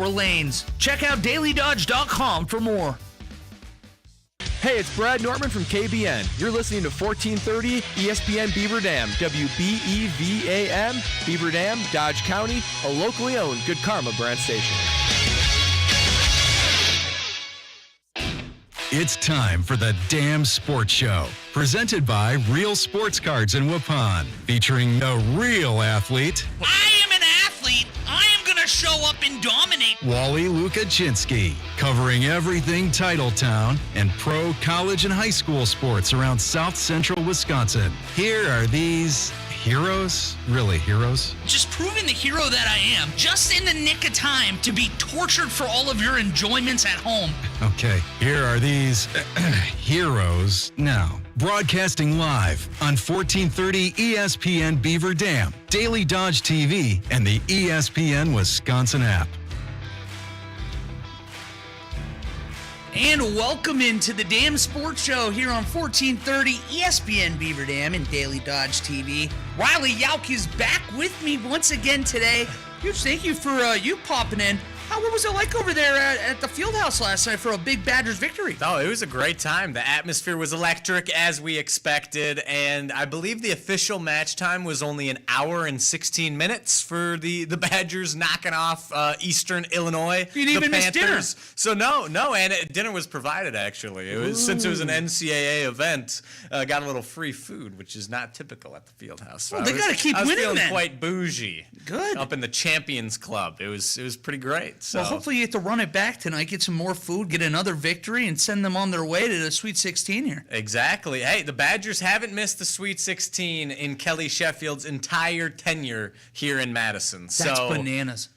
lanes. Check out dailydodge.com for more. Hey, it's Brad Nortman from KBN. You're listening to 1430 ESPN Beaver Dam, WBEVAM, Beaver Dam, Dodge County, a locally owned Good Karma brand station. It's time for the Damn Sports Show, presented by Real Sports Cards in Waupun, featuring the real athlete. I am an athlete. I am going to show up and dominate. Wally Lukaczynski, covering everything Titletown and pro, college, and high school sports around South Central Wisconsin. Here are these heroes, really heroes? Just proving the hero that I am, just in the nick of time to be tortured for all of your enjoyments at home. Okay, here are these heroes now. Broadcasting live on 1430 ESPN Beaver Dam, Daily Dodge TV, and the ESPN Wisconsin app. And welcome into the Damn Sports Show here on 1430 ESPN Beaver Dam and Daily Dodge TV. Riley Yauk is back with me once again today. Huge thank you for you popping in. What was it like over there at the Fieldhouse last night for a big Badgers victory? Oh, it was a great time. The atmosphere was electric as we expected, and I believe the official match time was only an hour and 16 minutes for the Badgers knocking off Eastern Illinois. You didn't even miss dinner. So no, and dinner was provided actually. It was since it was an NCAA event, got a little free food, which is not typical at the Fieldhouse. So well, they got to keep winning. I was feeling then. quite bougie. Good. Up in the Champions Club, it was pretty great. So. Well, hopefully you get to run it back tonight, get some more food, get another victory, and send them on their way to the Sweet 16 here. Exactly. Hey, the Badgers haven't missed the Sweet 16 in Kelly Sheffield's entire tenure here in Madison. That's bananas.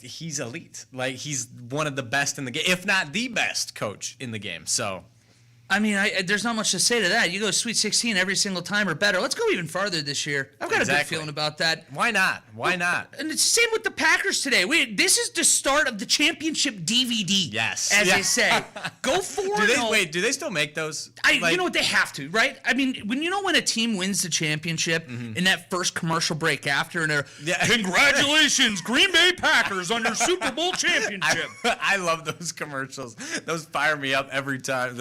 He's elite. Like, he's one of the best in the game, if not the best coach in the game. So. I mean, there's not much to say to that. You go Sweet 16 every single time or better. Let's go even farther this year. I've got a good feeling about that. Why not? Why not? And it's the same with the Packers today. This is the start of the championship DVD. Yes. As they say. Go 4-0. Wait, do they still make those? You know what? They have to, right? I mean, when a team wins the championship in that first commercial break after, and they're, congratulations, Green Bay Packers on your Super Bowl championship. I love those commercials. Those fire me up every time.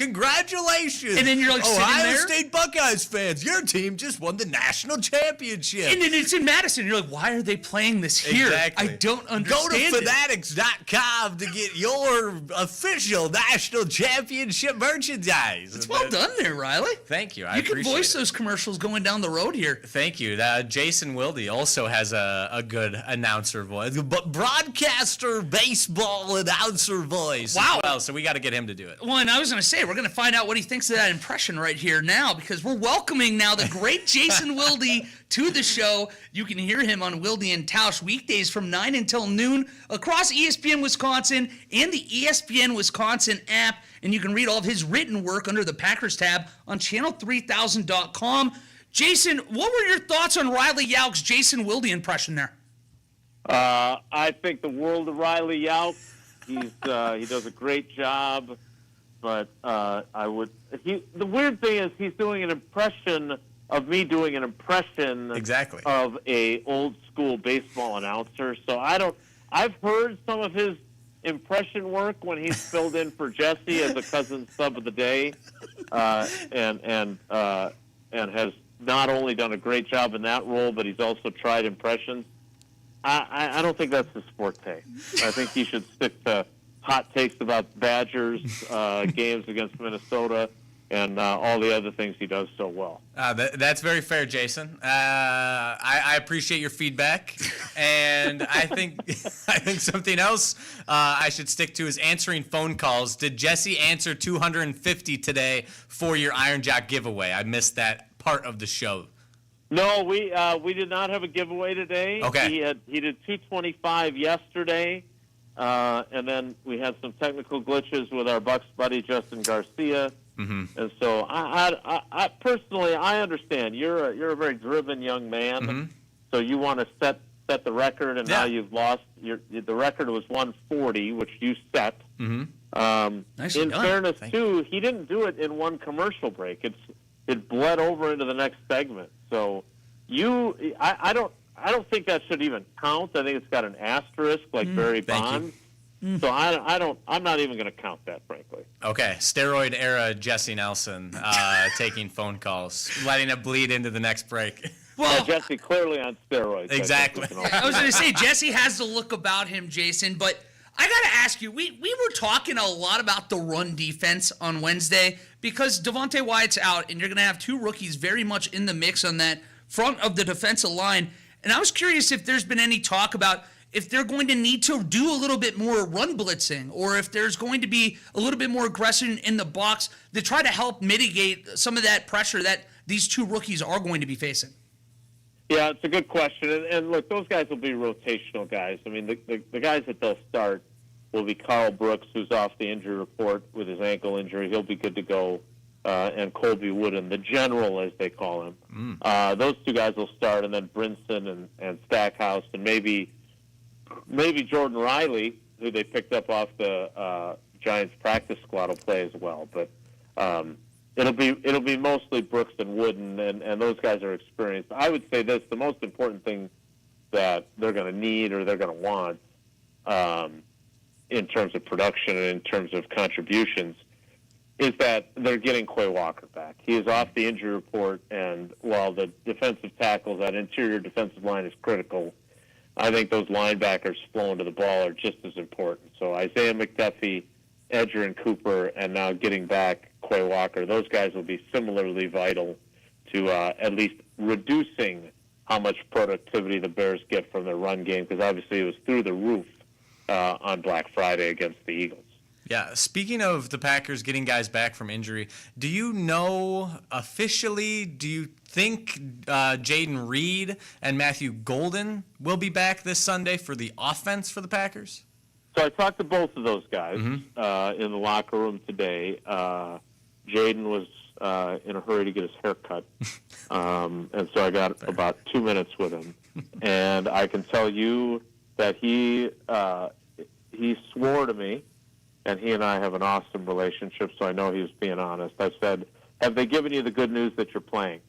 Congratulations! And then you're like sitting there. Ohio State Buckeyes fans, your team just won the national championship. And then it's in Madison. You're like, why are they playing this here? Exactly. I don't understand. Go to fanatics.com to get your official national championship merchandise. It's well done there, Riley. Thank you. You can voice those commercials going down the road here. Thank you. Jason Wilde also has a good announcer voice, but broadcaster baseball announcer voice. Wow. Well, so we got to get him to do it. Well, and I was going to say, we're going to find out what he thinks of that impression right here now, because we're welcoming now the great Jason Wilde to the show. You can hear him on Wilde and Tausch weekdays from 9 until noon across ESPN Wisconsin and the ESPN Wisconsin app. And you can read all of his written work under the Packers tab on channel3000.com. Jason, what were your thoughts on Riley Yauk's Jason Wilde impression there? I think the world of Riley Yauk. He does a great job. But the weird thing is he's doing an impression of me doing an impression exactly of a old school baseball announcer. So I've heard some of his impression work when he's filled in for Jesse as a cousin sub of the day, and has not only done a great job in that role, but he's also tried impressions. I don't think that's his forte. I think he should stick to hot takes about Badgers, games against Minnesota, and all the other things he does so well. That's very fair, Jason. I appreciate your feedback, and I think something else I should stick to is answering phone calls. Did Jesse answer 250 today for your Iron Jock giveaway? I missed that part of the show. No, we did not have a giveaway today. Okay. He did 225 yesterday. And then we had some technical glitches with our Bucks buddy Justin Garcia, and so I personally understand you're a very driven young man, so you want to set the record, and now you've lost. The record was 140, which you set. In fairness, too, he didn't do it in one commercial break. It bled over into the next segment. So I I don't think that should even count. I think it's got an asterisk, like Barry Bonds. So I'm not even going to count that, frankly. Okay, steroid era Jesse Nelson taking phone calls, letting it bleed into the next break. Well, Jesse clearly on steroids. Exactly. I was going to say, Jesse has the look about him, Jason, but I got to ask you, we were talking a lot about the run defense on Wednesday because Devontae Wyatt's out, and you're going to have two rookies very much in the mix on that front of the defensive line. And I was curious if there's been any talk about if they're going to need to do a little bit more run blitzing, or if there's going to be a little bit more aggression in the box to try to help mitigate some of that pressure that these two rookies are going to be facing. Yeah, it's a good question. And look, those guys will be rotational guys. I mean, the guys that they'll start will be Carl Brooks, who's off the injury report with his ankle injury. He'll be good to go. And Colby Wooden, the general, as they call him. Those two guys will start, and then Brinson and Stackhouse, and maybe Jordan Riley, who they picked up off the Giants practice squad, will play as well. But it'll be mostly Brooks and Wooden, and those guys are experienced. I would say this: the most important thing that they're going to need or they're going to want in terms of production and in terms of contributions is that they're getting Quay Walker back. He is off the injury report, and while the defensive tackles, that interior defensive line is critical, I think those linebackers flowing to the ball are just as important. So Isaiah McDuffie, Edgerrin Cooper, and now getting back Quay Walker, those guys will be similarly vital to at least reducing how much productivity the Bears get from their run game, because obviously it was through the roof on Black Friday against the Eagles. Yeah, speaking of the Packers getting guys back from injury, do you know officially, do you think Jaden Reed and Matthew Golden will be back this Sunday for the offense for the Packers? So I talked to both of those guys in the locker room today. Jaden was in a hurry to get his hair cut, and so I got about 2 minutes with him. And I can tell you that he swore to me, and he and I have an awesome relationship, so I know he was being honest. I said, have they given you the good news that you're playing?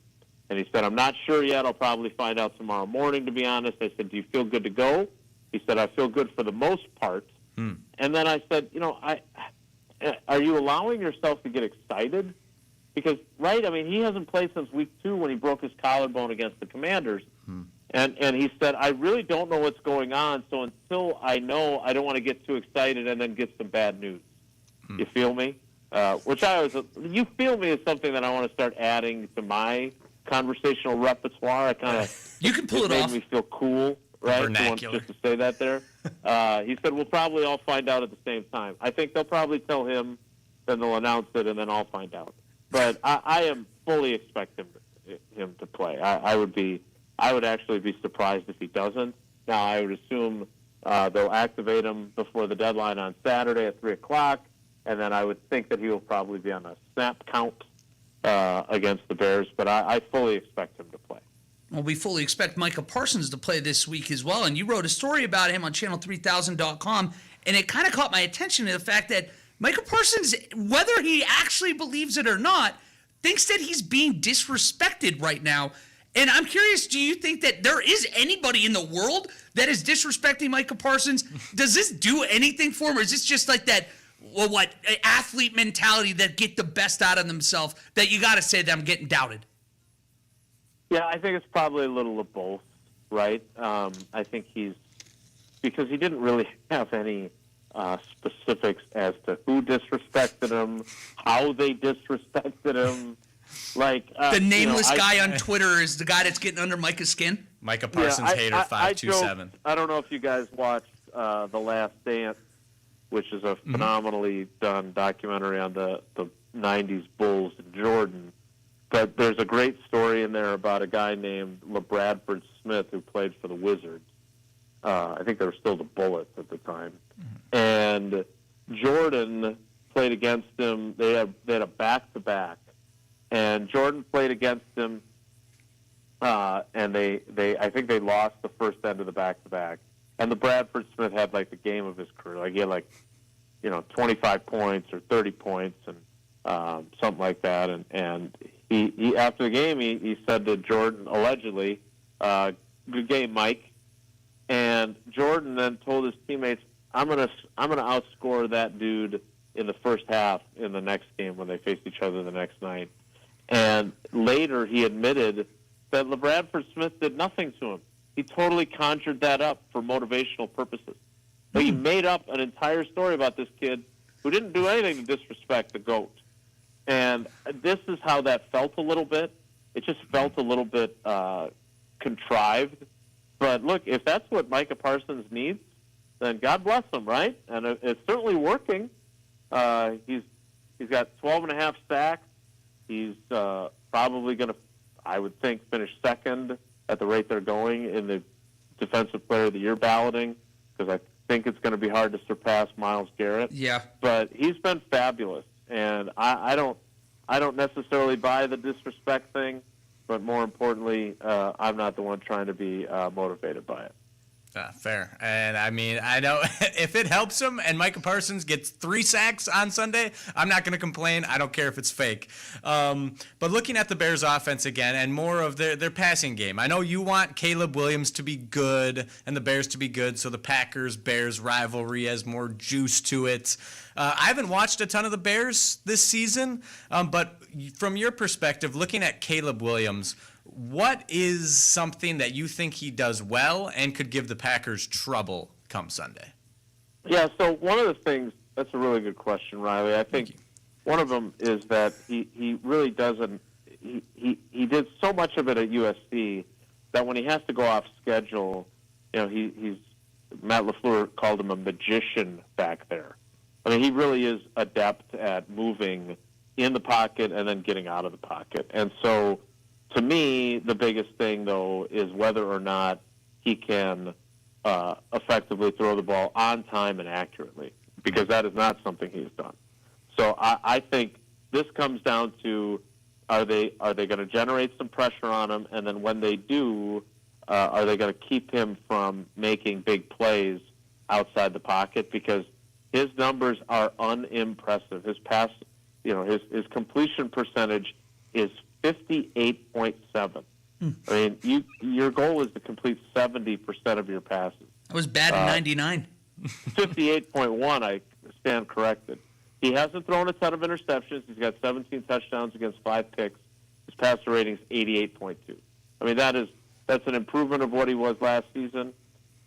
And he said, I'm not sure yet. I'll probably find out tomorrow morning, to be honest. I said, do you feel good to go? He said, I feel good for the most part. And then I said, are you allowing yourself to get excited? Because, right, I mean, he hasn't played since week 2 when he broke his collarbone against the Commanders. And he said, I really don't know what's going on, so until I know, I don't want to get too excited and then get some bad news. You feel me? Which you feel me is something that I want to start adding to my conversational repertoire. I kind of, you can pull it made off. me feel cool, right? Vernacular. Just to say that there. He said, we'll probably all find out at the same time. I think they'll probably tell him, then they'll announce it, and then I'll find out. But I am fully expect him to play. I would actually be surprised if he doesn't. Now, I would assume they'll activate him before the deadline on Saturday at 3 o'clock, and then I would think that he will probably be on a snap count against the Bears, but I fully expect him to play. Well, we fully expect Micah Parsons to play this week as well, and you wrote a story about him on channel3000.com, and it kind of caught my attention to the fact that Micah Parsons, whether he actually believes it or not, thinks that he's being disrespected right now. And I'm curious, do you think that there is anybody in the world that is disrespecting Micah Parsons? Does this do anything for him, or is this just like that, athlete mentality that get the best out of themselves that you got to say that I'm getting doubted? Yeah, I think it's probably a little of both, right? I think because he didn't really have any specifics as to who disrespected him, how they disrespected him. Like the nameless guy on Twitter is the guy that's getting under Micah's skin. Micah Parsons hater 527. I don't know if you guys watched The Last Dance, which is a phenomenally done documentary on the 90s Bulls and Jordan. But there's a great story in there about a guy named LeBradford Smith who played for the Wizards. I think they were still the Bullets at the time. And Jordan played against him. They had a back-to-back. And Jordan played against him, and I think they lost the first end of the back-to-back. And the Bradford Smith had like the game of his career. Like he had 25 points or 30 points and something like that. And he after the game he said to Jordan, allegedly, good game, Mike." And Jordan then told his teammates, I'm gonna outscore that dude in the first half in the next game when they faced each other the next night. And later he admitted that LeBradford Smith did nothing to him. He totally conjured that up for motivational purposes. So he made up an entire story about this kid who didn't do anything to disrespect the GOAT. And this is how that felt a little bit. It just felt a little bit contrived. But look, if that's what Micah Parsons needs, then God bless him, right? And it's certainly working. He's got 12.5 sacks. He's probably going to, I would think, finish second at the rate they're going in the Defensive Player of the Year balloting, because I think it's going to be hard to surpass Myles Garrett. Yeah. But he's been fabulous, and I don't necessarily buy the disrespect thing. But more importantly, I'm not the one trying to be motivated by it. Fair. And I mean, I know if it helps him and Micah Parsons gets 3 sacks on Sunday, I'm not going to complain. I don't care if it's fake. But looking at the Bears offense again and more of their passing game, I know you want Caleb Williams to be good and the Bears to be good, so the Packers-Bears rivalry has more juice to it. I haven't watched a ton of the Bears this season, but from your perspective, looking at Caleb Williams, what is something that you think he does well and could give the Packers trouble come Sunday? Yeah, so one of the things, that's a really good question, Riley. I think one of them is that he really doesn't, he did so much of it at USC that when he has to go off schedule, he's Matt LaFleur called him a magician back there. I mean, he really is adept at moving in the pocket and then getting out of the pocket. And so, to me, the biggest thing, though, is whether or not he can effectively throw the ball on time and accurately, because that is not something he's done. So I think this comes down to, are they going to generate some pressure on him, and then when they do, are they going to keep him from making big plays outside the pocket? Because his numbers are unimpressive. His pass, his completion percentage is 58.7. I mean, your goal is to complete 70% of your passes. I was bad at 99. 58.1, I stand corrected. He hasn't thrown a ton of interceptions. He's got 17 touchdowns against 5 picks. His passer rating is 88.2. I mean, that's an improvement of what he was last season.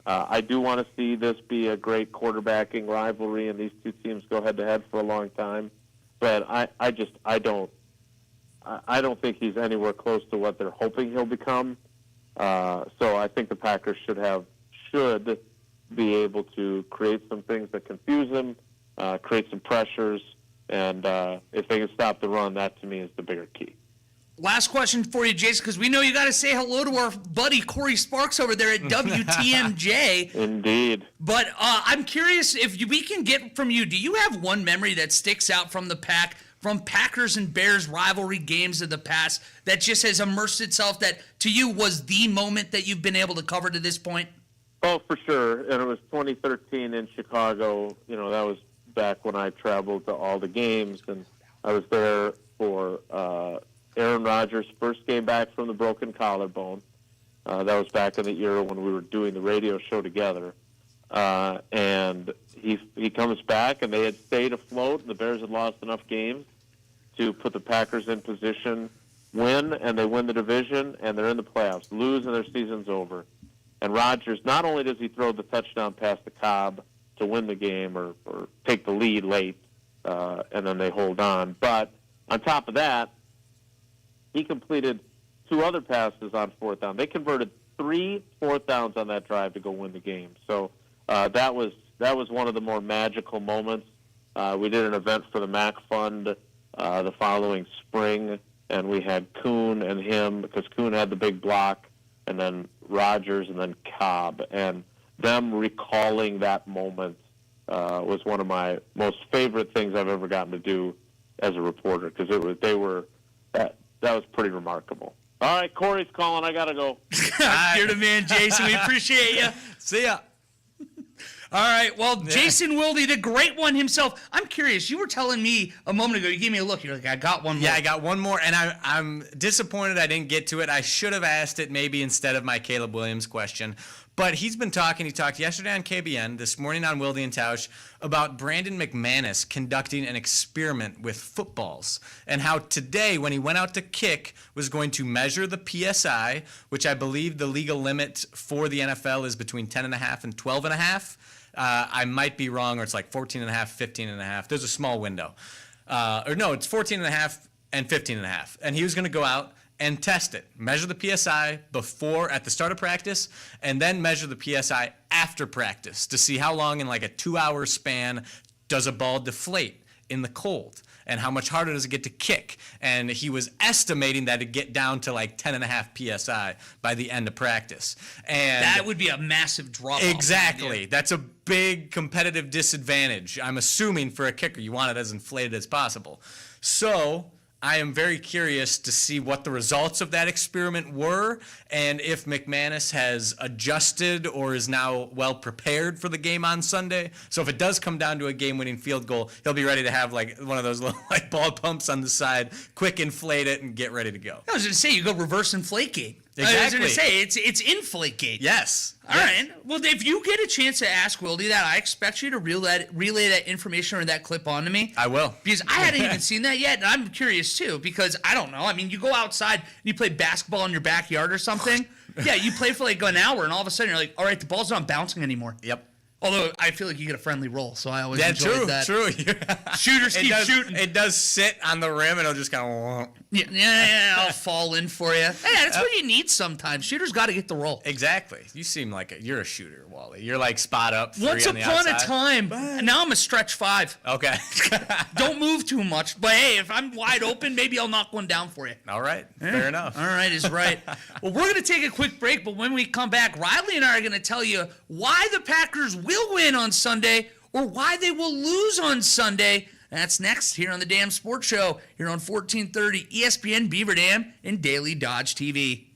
I do want to see this be a great quarterbacking rivalry, and these two teams go head-to-head for a long time. But I don't think he's anywhere close to what they're hoping he'll become. So I think the Packers should be able to create some things that confuse him, create some pressures, and if they can stop the run, that to me is the bigger key. Last question for you, Jason, because we know you got to say hello to our buddy Corey Sparks over there at WTMJ. Indeed. But I'm curious if we can get from you, do you have one memory that sticks out from from Packers and Bears rivalry games of the past that just has immersed itself, that to you was the moment that you've been able to cover to this point? Oh, for sure. And it was 2013 in Chicago. That was back when I traveled to all the games, and I was there for Aaron Rodgers' first game back from the broken collarbone. That was back in the era when we were doing the radio show together. And he comes back, and they had stayed afloat, and the Bears had lost enough games to put the Packers in position, win, and they win the division, and they're in the playoffs. Lose, and their season's over. And Rodgers, not only does he throw the touchdown pass to Cobb to win the game or take the lead late, and then they hold on, but on top of that, he completed 2 other passes on 4th down. They converted 3 4th downs on that drive to go win the game. So that was one of the more magical moments. We did an event for the MAC Fund the following spring, and we had Kuhn and him, because Kuhn had the big block, and then Rodgers, and then Cobb. And them recalling that moment was one of my most favorite things I've ever gotten to do as a reporter, because that was pretty remarkable. All right, Corey's calling. I got to go. You're the man, Jason. We appreciate you. See ya. All right. Well, Jason Wilde, the great one himself. I'm curious. You were telling me a moment ago. You gave me a look. You're like, I got one more. Yeah, I got one more, and I'm disappointed I didn't get to it. I should have asked it maybe instead of my Caleb Williams question. But he's been talking. He talked yesterday on KBN, this morning on Wilde and Tausch, about Brandon McManus conducting an experiment with footballs, and how today, when he went out to kick, was going to measure the PSI, which I believe the legal limit for the NFL is between 10.5 and 12.5. I might be wrong, or it's like 14.5, 15.5. There's a small window. Or no, it's 14.5 and 15.5. And he was going to go out and test it. Measure the PSI before, at the start of practice, and then measure the PSI after practice to see how long in like a 2-hour span does a ball deflate in the cold, and how much harder does it get to kick. And he was estimating that it'd get down to like 10.5 PSI by the end of practice. And that would be a massive drop-off. Exactly. That's a big competitive disadvantage. I'm assuming for a kicker, you want it as inflated as possible. So I am very curious to see what the results of that experiment were, and if McManus has adjusted or is now well prepared for the game on Sunday. So if it does come down to a game-winning field goal, he'll be ready to have like one of those little like ball pumps on the side, quick inflate it, and get ready to go. I was going to say, you go reverse Inflategate. Exactly. I was going to say, it's Inflategate. Yes. All right. Well, if you get a chance to ask Wilde that, I expect you to relay that information or that clip onto me. I will. Because I hadn't even seen that yet, and I'm curious too, because I don't know. I mean, you go outside and you play basketball in your backyard or something. Yeah, you play for like an hour, and all of a sudden you're like, all right, the ball's not bouncing anymore. Yep. Although I feel like you get a friendly roll, so I always enjoyed that. True. Shooters keep shooting. It does sit on the rim, and it'll just kind of. Yeah, I'll fall in for you. Hey, that's what you need sometimes. Shooters got to get the roll. Exactly. You seem like you're a shooter, Wally. You're like spot up. Once on the upon a outside. time. Now I'm a stretch 5. Okay. Don't move too much. But hey, if I'm wide open, maybe I'll knock one down for you. All right. Fair enough. All right is right. Well, we're going to take a quick break, but when we come back, Riley and I are going to tell you why the Packers will win on Sunday or why they will lose on Sunday. That's next here on the Dam Sports Show here on 1430 ESPN Beaver Dam and Daily Dodge TV.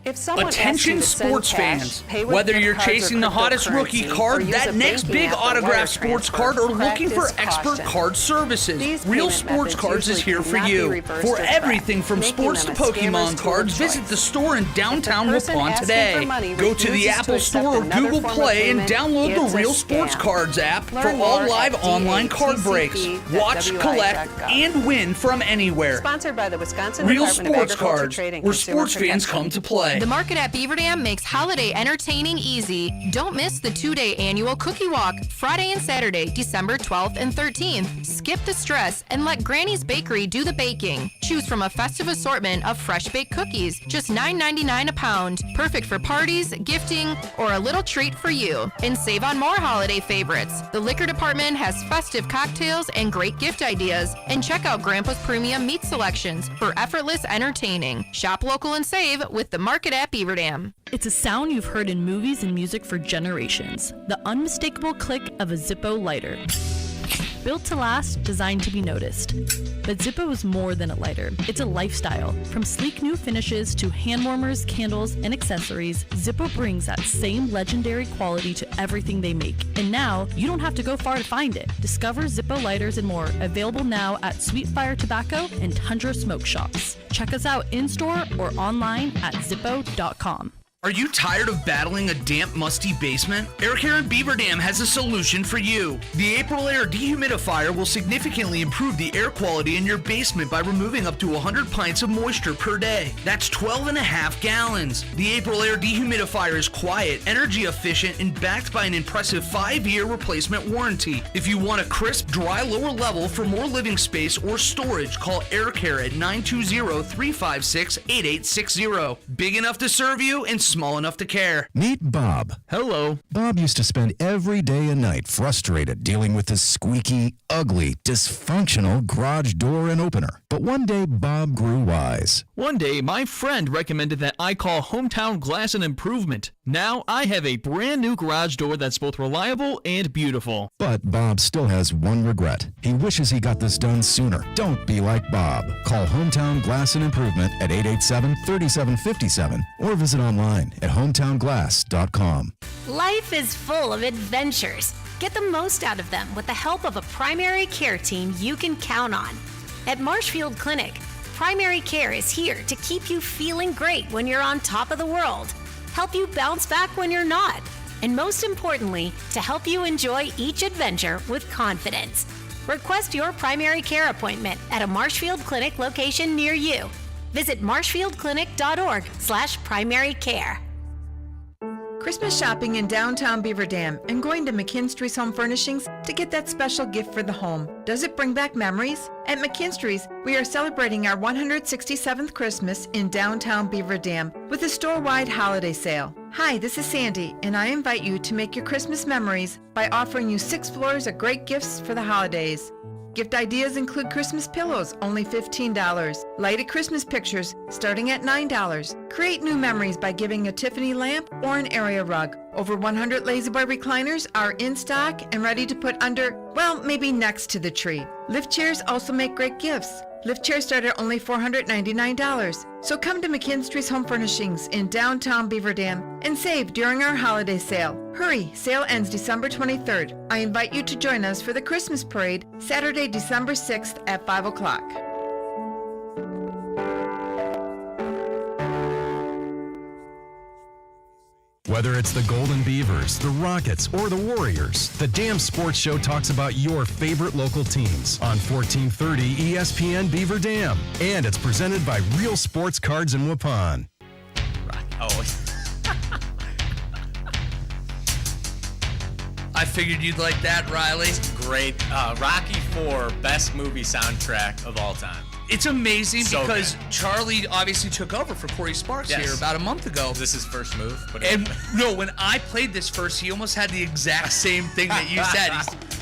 If someone Attention sports fans, whether you're chasing the hottest rookie card, that next big autographed sports card, or looking for expert card services, Real Sports Cards is here for you. For everything from sports to Pokemon cards, visit the store in downtown Waupun today. Go to the Apple Store or Google Play and download the Real Sports Cards app for all live online card breaks. Watch, collect, and win from anywhere. Sponsored by the Wisconsin Real Department Sports of Agriculture, Cards, Trade and where Consumer sports fans come to play. The market at Beaver Dam makes holiday entertaining easy. Don't miss the 2-day annual cookie walk, Friday and Saturday, December 12th and 13th. Skip the stress and let Granny's Bakery do the baking. Choose from a festive assortment of fresh baked cookies, just $9.99 a pound. Perfect for parties, gifting, or a little treat for you. And save on more holiday favorites. The liquor department has festive cocktails and great gift ideas. And check out Grandpa's Premium Meat Selections for effortless entertaining. Shop local and save with the market at Beaver Dam. It's a sound you've heard in movies and music for generations. The unmistakable click of a Zippo lighter. Built to last, designed to be noticed. But Zippo is more than a lighter. It's a lifestyle. From sleek new finishes to hand warmers, candles, and accessories, Zippo brings that same legendary quality to everything they make. And now, you don't have to go far to find it. Discover Zippo lighters and more, available now at Sweetfire Tobacco and Tundra Smoke Shops. Check us out in-store or online at zippo.com. Are you tired of battling a damp, musty basement? Air Care in Beaver Dam has a solution for you. The April Air Dehumidifier will significantly improve the air quality in your basement by removing up to 100 pints of moisture per day. That's 12.5 gallons. The April Air Dehumidifier is quiet, energy efficient, and backed by an impressive 5-year replacement warranty. If you want a crisp, dry lower level for more living space or storage, call Air Care at 920-356-8860. Big enough to serve you and small enough to care. Meet Bob. Hello. Bob used to spend every day and night frustrated dealing with this squeaky, ugly, dysfunctional garage door and opener. But one day, Bob grew wise. One day, my friend recommended that I call Hometown Glass and Improvement. Now, I have a brand new garage door that's both reliable and beautiful. But Bob still has one regret. He wishes he got this done sooner. Don't be like Bob. Call Hometown Glass and Improvement at 887-3757 or visit online at hometownglass.com. Life is full of adventures. Get the most out of them with the help of a primary care team you can count on. At Marshfield Clinic, primary care is here to keep you feeling great when you're on top of the world, help you bounce back when you're not, and most importantly, to help you enjoy each adventure with confidence. Request your primary care appointment at a Marshfield Clinic location near you. Visit marshfieldclinic.org/primary care. Christmas shopping in downtown Beaver Dam and going to McKinstry's Home Furnishings to get that special gift for the home. Does it bring back memories? At McKinstry's, we are celebrating our 167th Christmas in downtown Beaver Dam with a store-wide holiday sale. Hi, this is Sandy, and I invite you to make your Christmas memories by offering you 6 floors of great gifts for the holidays. Gift ideas include Christmas pillows, only $15. Lighted Christmas pictures, starting at $9. Create new memories by giving a Tiffany lamp or an area rug. Over 100 La-Z-Boy recliners are in stock and ready to put under, well, maybe next to the tree. Lift chairs also make great gifts. Lift chairs start at only $499. So come to McKinstry's Home Furnishings in downtown Beaver Dam and save during our holiday sale. Hurry, sale ends December 23rd. I invite you to join us for the Christmas parade, Saturday, December 6th at 5 o'clock. Whether it's the Golden Beavers, the Rockets, or the Warriors, the Dam Sports Show talks about your favorite local teams on 1430 ESPN Beaver Dam. And it's presented by Real Sports Cards in Waupun. Oh, I figured you'd like that, Riley. great. Rocky IV, best movie soundtrack of all time. It's amazing So because good. Charlie obviously took over for Corey Sparks here about a month ago. Is this his first move? And no, when I played this first, he almost had the exact same thing that you said.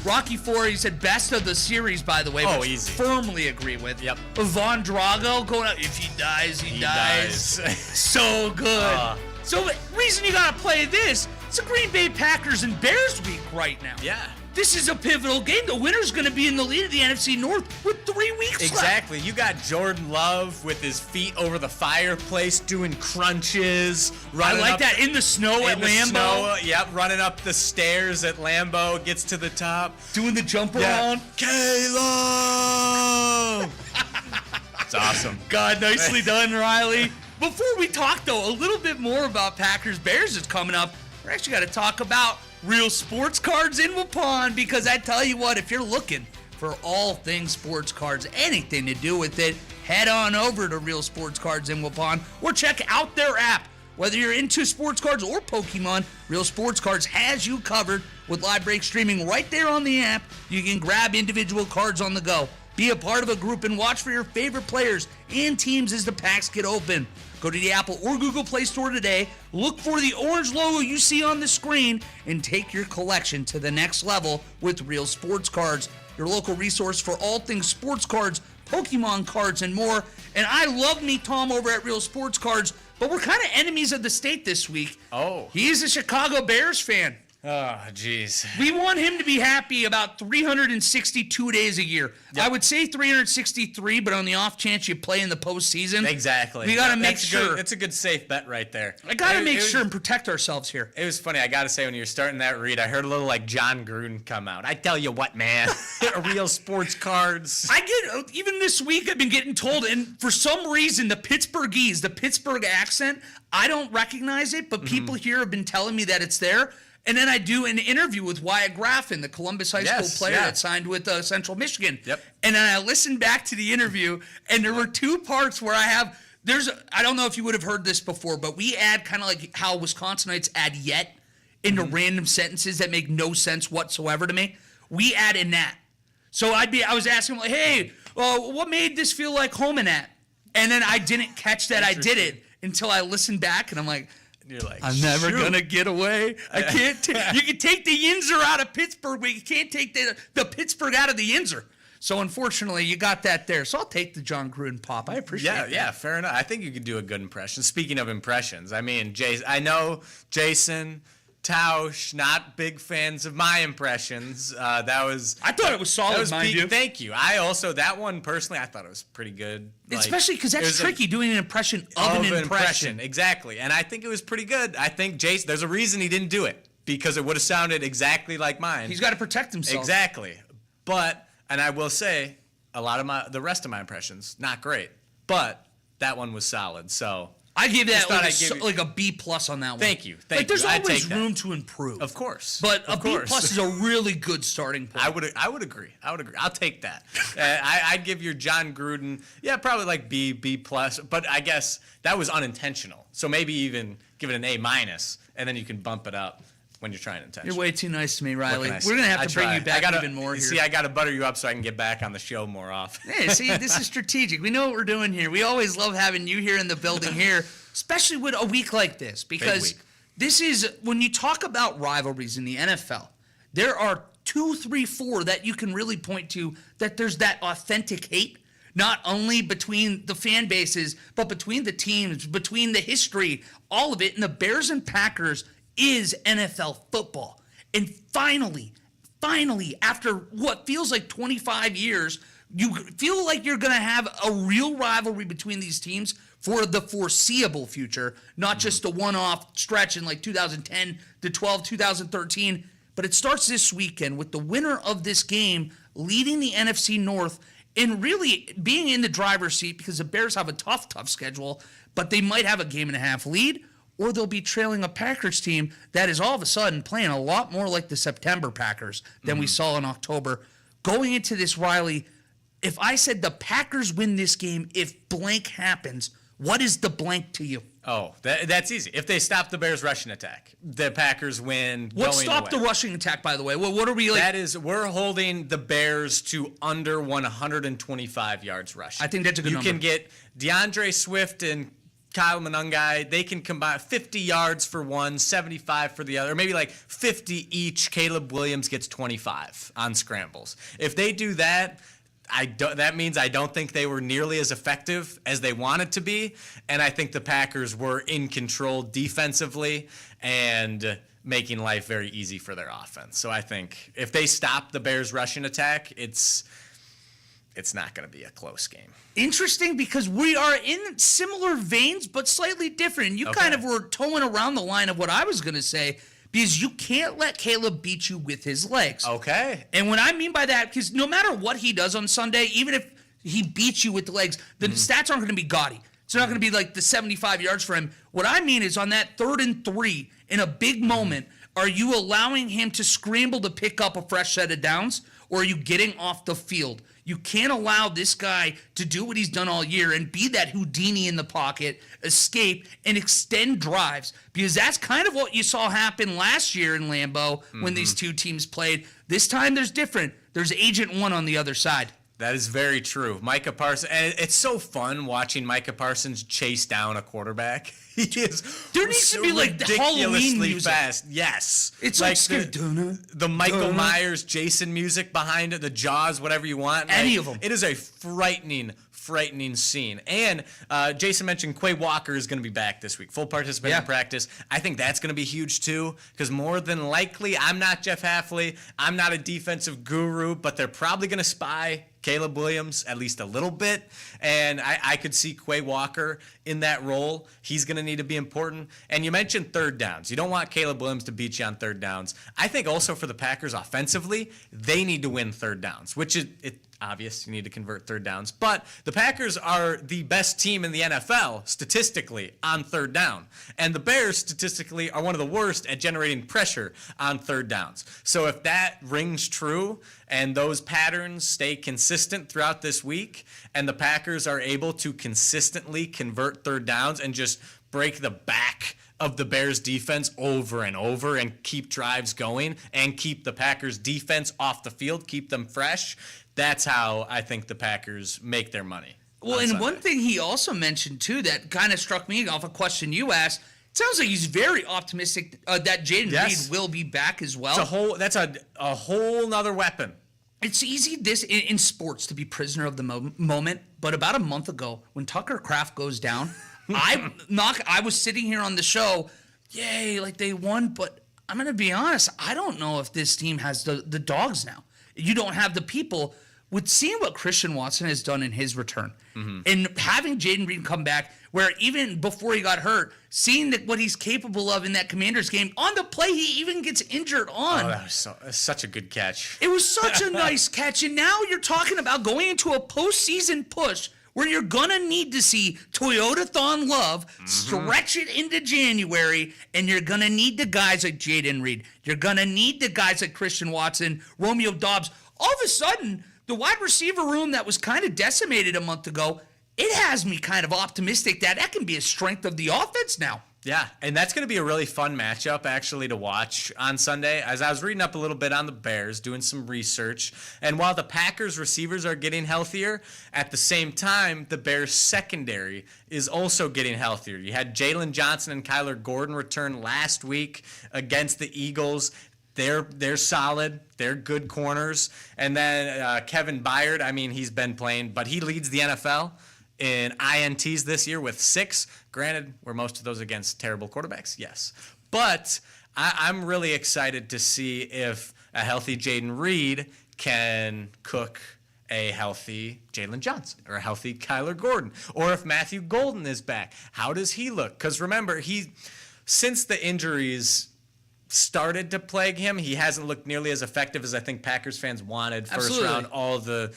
Rocky IV, he said best of the series, by the way. Oh, which easy. Firmly agree with. Yep. Von Drago going out, if he dies, he dies. So good. So the reason you gotta play this, it's a Green Bay Packers and Bears week right now. Yeah. This is a pivotal game. The winner's going to be in the lead of the NFC North with 3 weeks left. Exactly. You got Jordan Love with his feet over the fireplace doing crunches. I like that in the snow at Lambeau. Yep, running up the stairs at Lambeau, gets to the top. Doing the jump around. Caleb! It's awesome. God, nicely done, Riley. Before we talk, though, a little bit more about Packers-Bears is coming up. We're actually got to talk about Real Sports Cards in Waupun, because I tell you what, if you're looking for all things sports cards, anything to do with it, head on over to Real Sports Cards in Waupun or check out their app. Whether you're into sports cards or Pokemon, Real Sports Cards has you covered with live break streaming right there on the app. You can grab individual cards on the go. Be a part of a group and watch for your favorite players and teams as the packs get open. Go to the Apple or Google Play Store today, look for the orange logo you see on the screen, and take your collection to the next level with Real Sports Cards, your local resource for all things sports cards, Pokemon cards, and more. And I love me Tom over at Real Sports Cards, but we're kind of enemies of the state this week. Oh. He's a Chicago Bears fan. Oh, jeez. We want him to be happy about 362 days a year. Yep. I would say 363, but on the off chance you play in the postseason. Exactly. We got to make That's sure. It's a good safe bet right there. I got to It make was- sure and protect ourselves here. It was funny. I got to say, when you were starting that read, I heard a little like John Gruden come out. I tell you what, man. Real Sports Cards. I get, even this week, I've been getting told, and for some reason, the Pittsburghese, the Pittsburgh accent, I don't recognize it, but people here have been telling me that it's there. And then I do an interview with Wyatt Graffin, the Columbus High School player that signed with Central Michigan. Yep. And then I listened back to the interview, and there were two parts where I don't know if you would have heard this before, but we add kind of like how Wisconsinites add yet into random sentences that make no sense whatsoever to me. We add in that. So I was asking, like, hey, what made this feel like home in that? And then I didn't catch that I did it until I listened back, and I'm like, You're like, I'm never shoot. gonna get away. I can't. You can take the Yinzer out of Pittsburgh, but you can't take the Pittsburgh out of the Yinzer. So unfortunately, you got that there. So I'll take the John Gruden pop. I appreciate it. Yeah, fair enough. I think you could do a good impression. Speaking of impressions, I mean, I know Jason, Tausch, not big fans of my impressions. I thought it was solid, mind you. Thank you. I also, that one personally, I thought it was pretty good. Especially because that's tricky, doing an impression of an impression. Exactly. And I think it was pretty good. I think Jason, there's a reason he didn't do it. because it would have sounded exactly like mine. He's got to protect himself. Exactly. But, and I will say, a lot of the rest of my impressions, not great. But that one was solid. So I give that like a B+ on that one. Thank you. There's always room to improve. Of course. But a B+ is a really good starting point. I would agree. I'll take that. I'd give your John Gruden, probably like B+. But I guess that was unintentional. So maybe even give it an A-, and then you can bump it up when you're trying intentionally. You're way too nice to me, Riley. We're going to have to bring you back even more here. See, I got to butter you up so I can get back on the show more often. Hey, see, this is strategic. We know what we're doing here. We always love having you here in the building here, especially with a week like this, because this is, when you talk about rivalries in the NFL, there are 2, 3, 4 that you can really point to that there's that authentic hate, not only between the fan bases, but between the teams, between the history, all of it. And the Bears and Packers is NFL football. And finally, after what feels like 25 years, you feel like you're going to have a real rivalry between these teams for the foreseeable future, not just a one-off stretch in like 2010 to 12, 2013. But it starts this weekend with the winner of this game leading the NFC North and really being in the driver's seat, because the Bears have a tough schedule, but they might have a 1.5 game lead, or they'll be trailing a Packers team that is all of a sudden playing a lot more like the September Packers than we saw in October. Going into this, Riley, if I said the Packers win this game, if blank happens, what is the blank to you? Oh, that's easy. If they stop the Bears' rushing attack, the Packers win. What stopped the rushing attack, by the way? What are we like? That is, we're holding the Bears to under 125 yards rushing. I think that's a good number. You can get DeAndre Swift and Kyle Monangai, they can combine 50 yards for one, 75 for the other, or maybe like 50 each. Caleb Williams gets 25 on scrambles. If they do that, that means I don't think they were nearly as effective as they wanted to be, and I think the Packers were in control defensively and making life very easy for their offense. So I think if they stop the Bears' rushing attack, it's not going to be a close game. Interesting, because we are in similar veins, but slightly different. You kind of were towing around the line of what I was going to say, because you can't let Caleb beat you with his legs. Okay. And what I mean by that, because no matter what he does on Sunday, even if he beats you with the legs, the stats aren't going to be gaudy. It's not going to be like the 75 yards for him. What I mean is on that 3rd and 3, in a big moment, are you allowing him to scramble to pick up a fresh set of downs, or are you getting off the field? You can't allow this guy to do what he's done all year and be that Houdini in the pocket, escape, and extend drives, because that's kind of what you saw happen last year in Lambeau when these two teams played. This time there's different. There's Agent 1 on the other side. That is very true. Micah Parsons, and it's so fun watching Micah Parsons chase down a quarterback. He is there needs to be like the Halloween music. Fast. Yes. It's like the Michael Myers, Jason music behind it, the Jaws, whatever you want. Any of them. It is a frightening scene. And Jason mentioned Quay Walker is going to be back this week. Full participant in practice. I think that's going to be huge too, because more than likely, I'm not Jeff Hafley. I'm not a defensive guru, but they're probably going to spy Caleb Williams at least a little bit, and I could see Quay Walker in that role. He's going to need to be important. And you mentioned 3rd downs. You don't want Caleb Williams to beat you on 3rd downs. I think also for the Packers offensively, they need to win 3rd downs, which is obvious. You need to convert 3rd downs. But the Packers are the best team in the NFL statistically on 3rd down, and the Bears statistically are one of the worst at generating pressure on 3rd downs. So if that rings true and those patterns stay consistent throughout this week, and the Packers are able to consistently convert 3rd downs and just break the back of the Bears defense over and over and keep drives going and keep the Packers defense off the field, keep them fresh, that's how I think the Packers make their money. Well, and Sunday. One thing he also mentioned too that kind of struck me off a question you asked, it sounds like he's very optimistic that Jaden Reed will be back as well. That's a whole nother weapon. It's easy in sports to be prisoner of the moment, but about a month ago, when Tucker Kraft goes down, I was sitting here on the show, yay, like they won, but I'm going to be honest, I don't know if this team has the dogs now. You don't have the people. with seeing what Christian Watson has done in his return and having Jaden Reed come back, where even before he got hurt, seeing what he's capable of in that Commanders game, on the play he even gets injured on. Oh, that was such a good catch. It was such a nice catch, and now you're talking about going into a postseason push where you're gonna need to see Toyota-thon Love stretch it into January, and you're gonna need the guys like Jaden Reed. You're gonna need the guys like Christian Watson, Romeo Doubs. All of a sudden, the wide receiver room that was kind of decimated a month ago, it has me kind of optimistic that can be a strength of the offense now. Yeah, and that's going to be a really fun matchup, actually, to watch on Sunday. As I was reading up a little bit on the Bears, doing some research, and while the Packers receivers are getting healthier, at the same time, the Bears secondary is also getting healthier. You had Jalen Johnson and Kyler Gordon return last week against the Eagles. They're solid. They're good corners. And then Kevin Byard, I mean, he's been playing, but he leads the NFL in INTs this year with 6. Granted, were most of those against terrible quarterbacks? Yes. But I'm really excited to see if a healthy Jaden Reed can cook a healthy Jalen Johnson or a healthy Kyler Gordon, or if Matthew Golden is back. How does he look? Because remember, since the injuries started to plague him, he hasn't looked nearly as effective as I think Packers fans wanted. First round, all the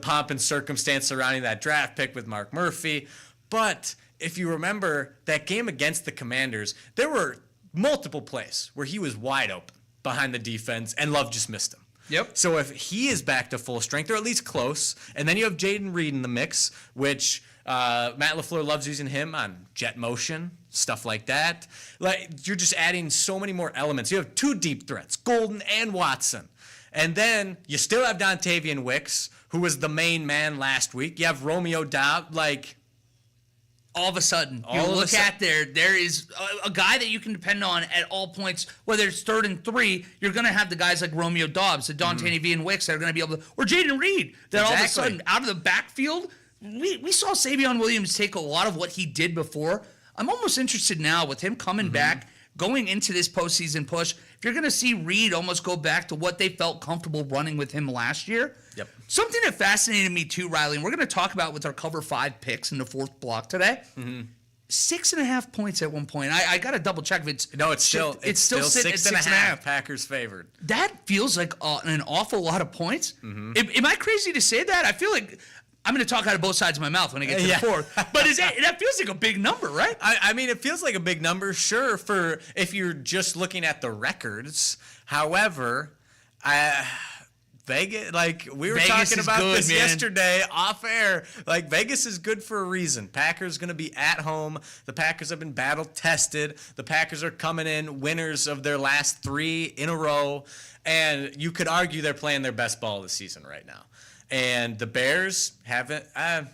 pomp and circumstance surrounding that draft pick with Mark Murphy. But if you remember that game against the Commanders, there were multiple plays where he was wide open behind the defense and Love just missed him. Yep. So if he is back to full strength, or at least close, and then you have Jaden Reed in the mix, which Matt LaFleur loves using him on jet motion, stuff like that. Like, you're just adding so many more elements. You have 2 deep threats, Golden and Watson. And then you still have Dontavian Wicks, who was the main man last week. You have Romeo Doubs, all of a sudden, there is a guy that you can depend on at all points, whether it's 3rd and 3, you're going to have the guys like Romeo Doubs, the Dontavian Wicks that are going to be able to, or Jaden Reed, that all of a sudden, out of the backfield, we saw Savion Williams take a lot of what he did before. I'm almost interested now with him coming back, going into this postseason push, if you're going to see Reed almost go back to what they felt comfortable running with him last year. Yep. Something that fascinated me too, Riley, and we're going to talk about with our cover 5 picks in the 4th block today. 6.5 points at one point. I got to double check if it's still sitting at 6.5. Packers favored. That feels like an awful lot of points. Am I crazy to say that? I feel like I'm going to talk out of both sides of my mouth when I get to the 4th. But that feels like a big number, right? I mean, it feels like a big number, sure, for if you're just looking at the records. However, Vegas, we were talking about this yesterday off air. Vegas is good for a reason. Packers going to be at home. The Packers have been battle tested. The Packers are coming in winners of their last 3 in a row. And you could argue they're playing their best ball of the season right now. And the Bears haven't.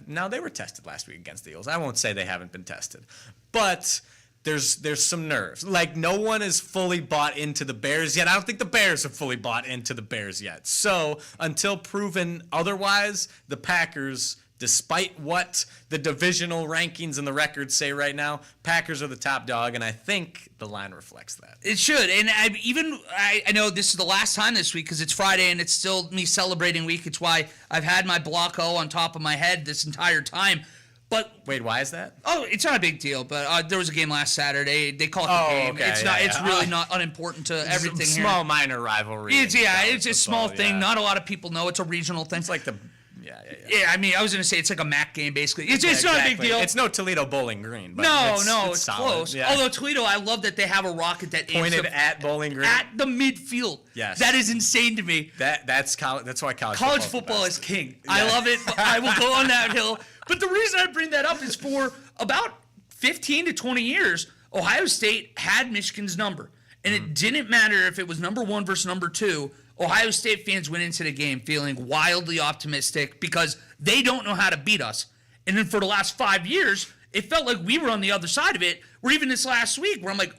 Now, they were tested last week against the Eagles. I won't say they haven't been tested. But there's some nerves. No one is fully bought into the Bears yet. I don't think the Bears have fully bought into the Bears yet. So until proven otherwise, the Packers, despite what the divisional rankings and the records say right now, Packers are the top dog, and I think the line reflects that. It should. And I know this is the last time this week because it's Friday and it's still me celebrating week. It's why I've had my block O on top of my head this entire time. But wait, why is that? Oh, it's not a big deal. But there was a game last Saturday. They call it the game. Okay, it's really not unimportant to everything here. Small minor rivalry. It's a small thing. Not a lot of people know. It's a regional thing. It's like the Yeah, I mean, I was going to say it's like a MAC game, basically. It's not a big deal. It's no Toledo Bowling Green. But it's close. Yeah. Although Toledo, I love that they have a rocket that pointed at Bowling Green. At the midfield. Yes. That is insane to me. That's why college football is king. Yeah. I love it. I will go on that hill. But the reason I bring that up is for about 15 to 20 years, Ohio State had Michigan's number. And it didn't matter if it was number 1 versus number 2. Ohio State fans went into the game feeling wildly optimistic because they don't know how to beat us. And then for the last 5 years, it felt like we were on the other side of it. Where even this last week, where I'm like,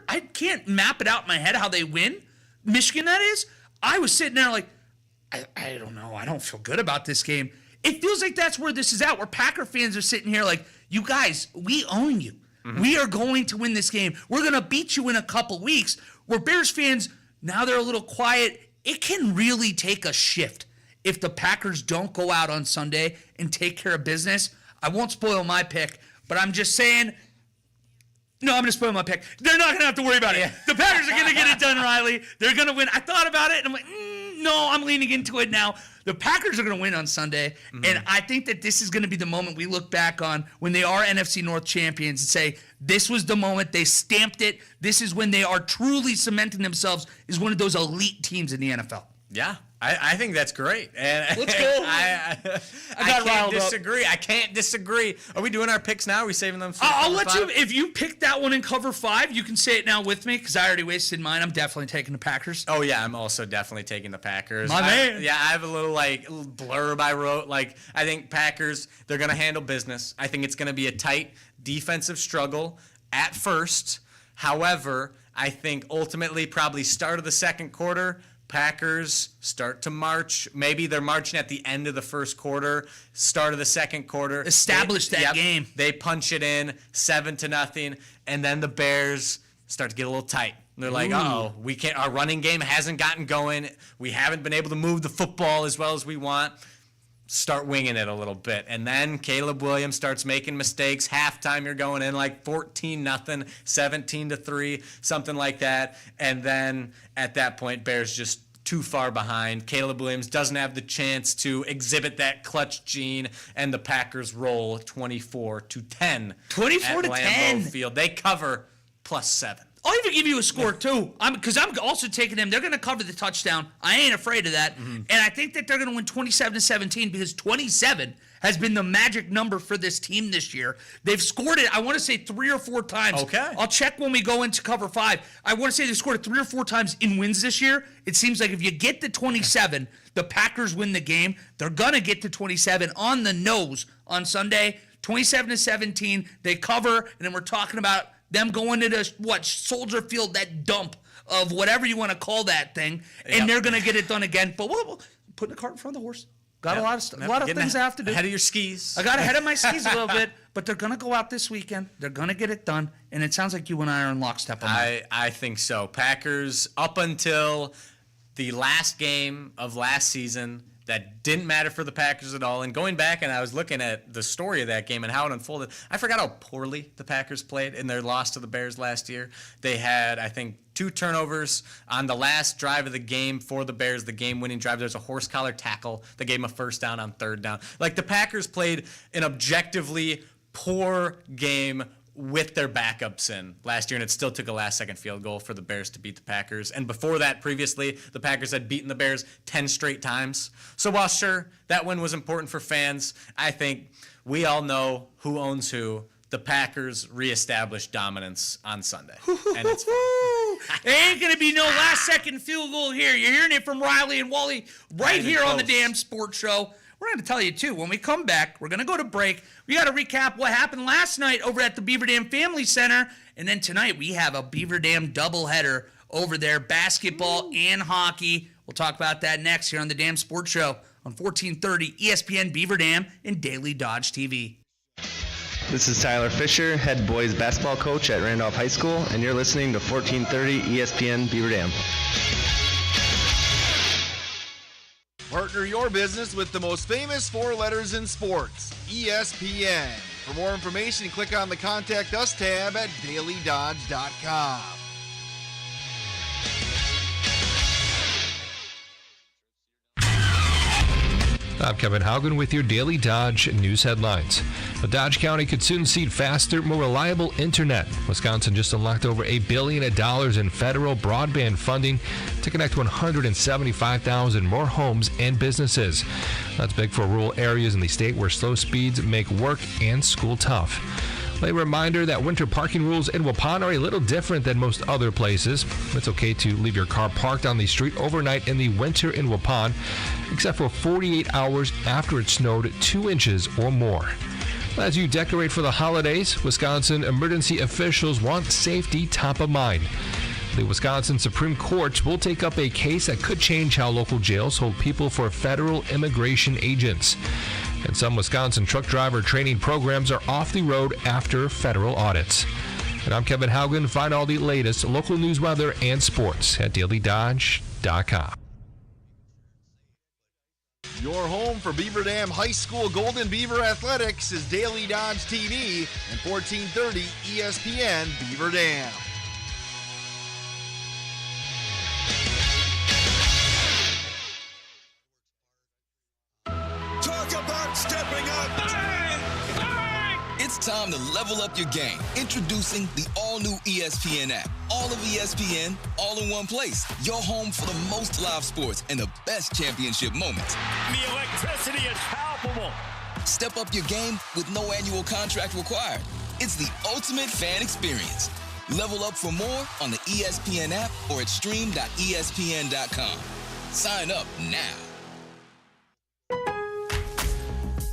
I can't map it out in my head how they win. Michigan, that is. I was sitting there like, I don't know. I don't feel good about this game. It feels like that's where this is at, where Packer fans are sitting here like, you guys, we own you. We are going to win this game. We're going to beat you in a couple weeks. Where Bears fans, now they're a little quiet. It can really take a shift if the Packers don't go out on Sunday and take care of business. I won't spoil my pick, but I'm just saying, no, I'm going to spoil my pick. They're not going to have to worry about it. Yeah. The Packers are going to get it done, Riley. They're going to win. I thought about it, and I'm like, no, I'm leaning into it now. The Packers are going to win on Sunday, and I think that this is going to be the moment we look back on when they are NFC North champions and say, this was the moment. They stamped it. This is when they are truly cementing themselves as one of those elite teams in the NFL. Yeah, I think that's great. And Let's go. I can't disagree. Are we doing our picks now? Are we saving them for I'll let five? you, if you pick that one in cover 5, you can say it now with me because I already wasted mine. I'm definitely taking the Packers. Oh, yeah, I'm also definitely taking the Packers. My man. Yeah, I have a little, blurb I wrote. I think Packers, they're going to handle business. I think it's going to be a tight defensive struggle at first. However, I think ultimately probably start of the second quarter, Packers start to march. Maybe they're marching at the end of the first quarter, start of the second quarter. Establish that game. They punch it in 7-0, and then the Bears start to get a little tight. They're like, we can't. Our running game hasn't gotten going. We haven't been able to move the football as well as we want. Start winging it a little bit. And then Caleb Williams starts making mistakes. Halftime, you're going in 14-0, 17-3, something like that. And then at that point, Bears just too far behind. Caleb Williams doesn't have the chance to exhibit that clutch gene, and the Packers roll 24-10. 24-10. At Lambeau Field. They cover +7. I'll even give you a score, too, because I'm also taking them. They're going to cover the touchdown. I ain't afraid of that. And I think that they're going to win 27-17 because 27 has been the magic number for this team this year. They've scored it, I want to say, 3 or 4 times. Okay. I'll check when we go into cover 5. I want to say they scored it 3 or 4 times in wins this year. It seems like if you get to 27, the Packers win the game. They're going to get to 27 on the nose on Sunday. 27-17, they cover, and then we're talking about them going to the, Soldier Field, that dump of whatever you want to call that thing, and they're going to get it done again. But we'll put the cart in front of the horse. Got a lot of things I have to do. Ahead of your skis. I got ahead of my skis a little bit, but they're going to go out this weekend. They're going to get it done, and it sounds like you and I are in lockstep on that. I think so. Packers, up until the last game of last season, that didn't matter for the Packers at all. And going back, and I was looking at the story of that game and how it unfolded, I forgot how poorly the Packers played in their loss to the Bears last year. They had, I think, 2 turnovers on the last drive of the game for the Bears, the game-winning drive. There's a horse collar tackle that gave them a first down on 3rd down. The Packers played an objectively poor game with their backups in last year, and it still took a last-second field goal for the Bears to beat the Packers. And before that, previously, the Packers had beaten the Bears 10 straight times. So while, sure, that win was important for fans, I think we all know who owns who. The Packers reestablished dominance on Sunday. And it's There ain't going to be no last-second field goal here. You're hearing it from Riley and Wally right here on the damn sports show. We're going to tell you, too, when we come back, we're going to go to break. We got to recap what happened last night over at the Beaver Dam Family Center. And then tonight, we have a Beaver Dam doubleheader over there, basketball and hockey. We'll talk about that next here on the Dam Sports Show on 1430 ESPN Beaver Dam and Daily Dodge TV. This is Tyler Fisher, head boys basketball coach at Randolph High School, and you're listening to 1430 ESPN Beaver Dam. Partner your business with the most famous 4 letters in sports, ESPN. For more information, click on the Contact Us tab at dailydodge.com. I'm Kevin Haugen with your Daily Dodge News headlines. The Dodge County could soon see faster, more reliable internet. Wisconsin just unlocked over $1 billion in federal broadband funding to connect 175,000 more homes and businesses. That's big for rural areas in the state where slow speeds make work and school tough. A reminder that winter parking rules in Waupun are a little different than most other places. It's okay to leave your car parked on the street overnight in the winter in Waupun, except for 48 hours after it snowed 2 inches or more. As you decorate for the holidays, Wisconsin emergency officials want safety top of mind. The Wisconsin Supreme Court will take up a case that could change how local jails hold people for federal immigration agents. And some Wisconsin truck driver training programs are off the road after federal audits. And I'm Kevin Haugen. Find all the latest local news, weather, and sports at dailydodge.com. Your home for Beaver Dam High School Golden Beaver Athletics is Daily Dodge TV and 1430 ESPN Beaver Dam. Talk about stepping up. Bang! Bang! It's time to level up your game. Introducing the all-new ESPN app. All of ESPN, all in one place. Your home for the most live sports and the best championship moments. The electricity is palpable. Step up your game with no annual contract required. It's the ultimate fan experience. Level up for more on the ESPN app or at stream.espn.com. Sign up now.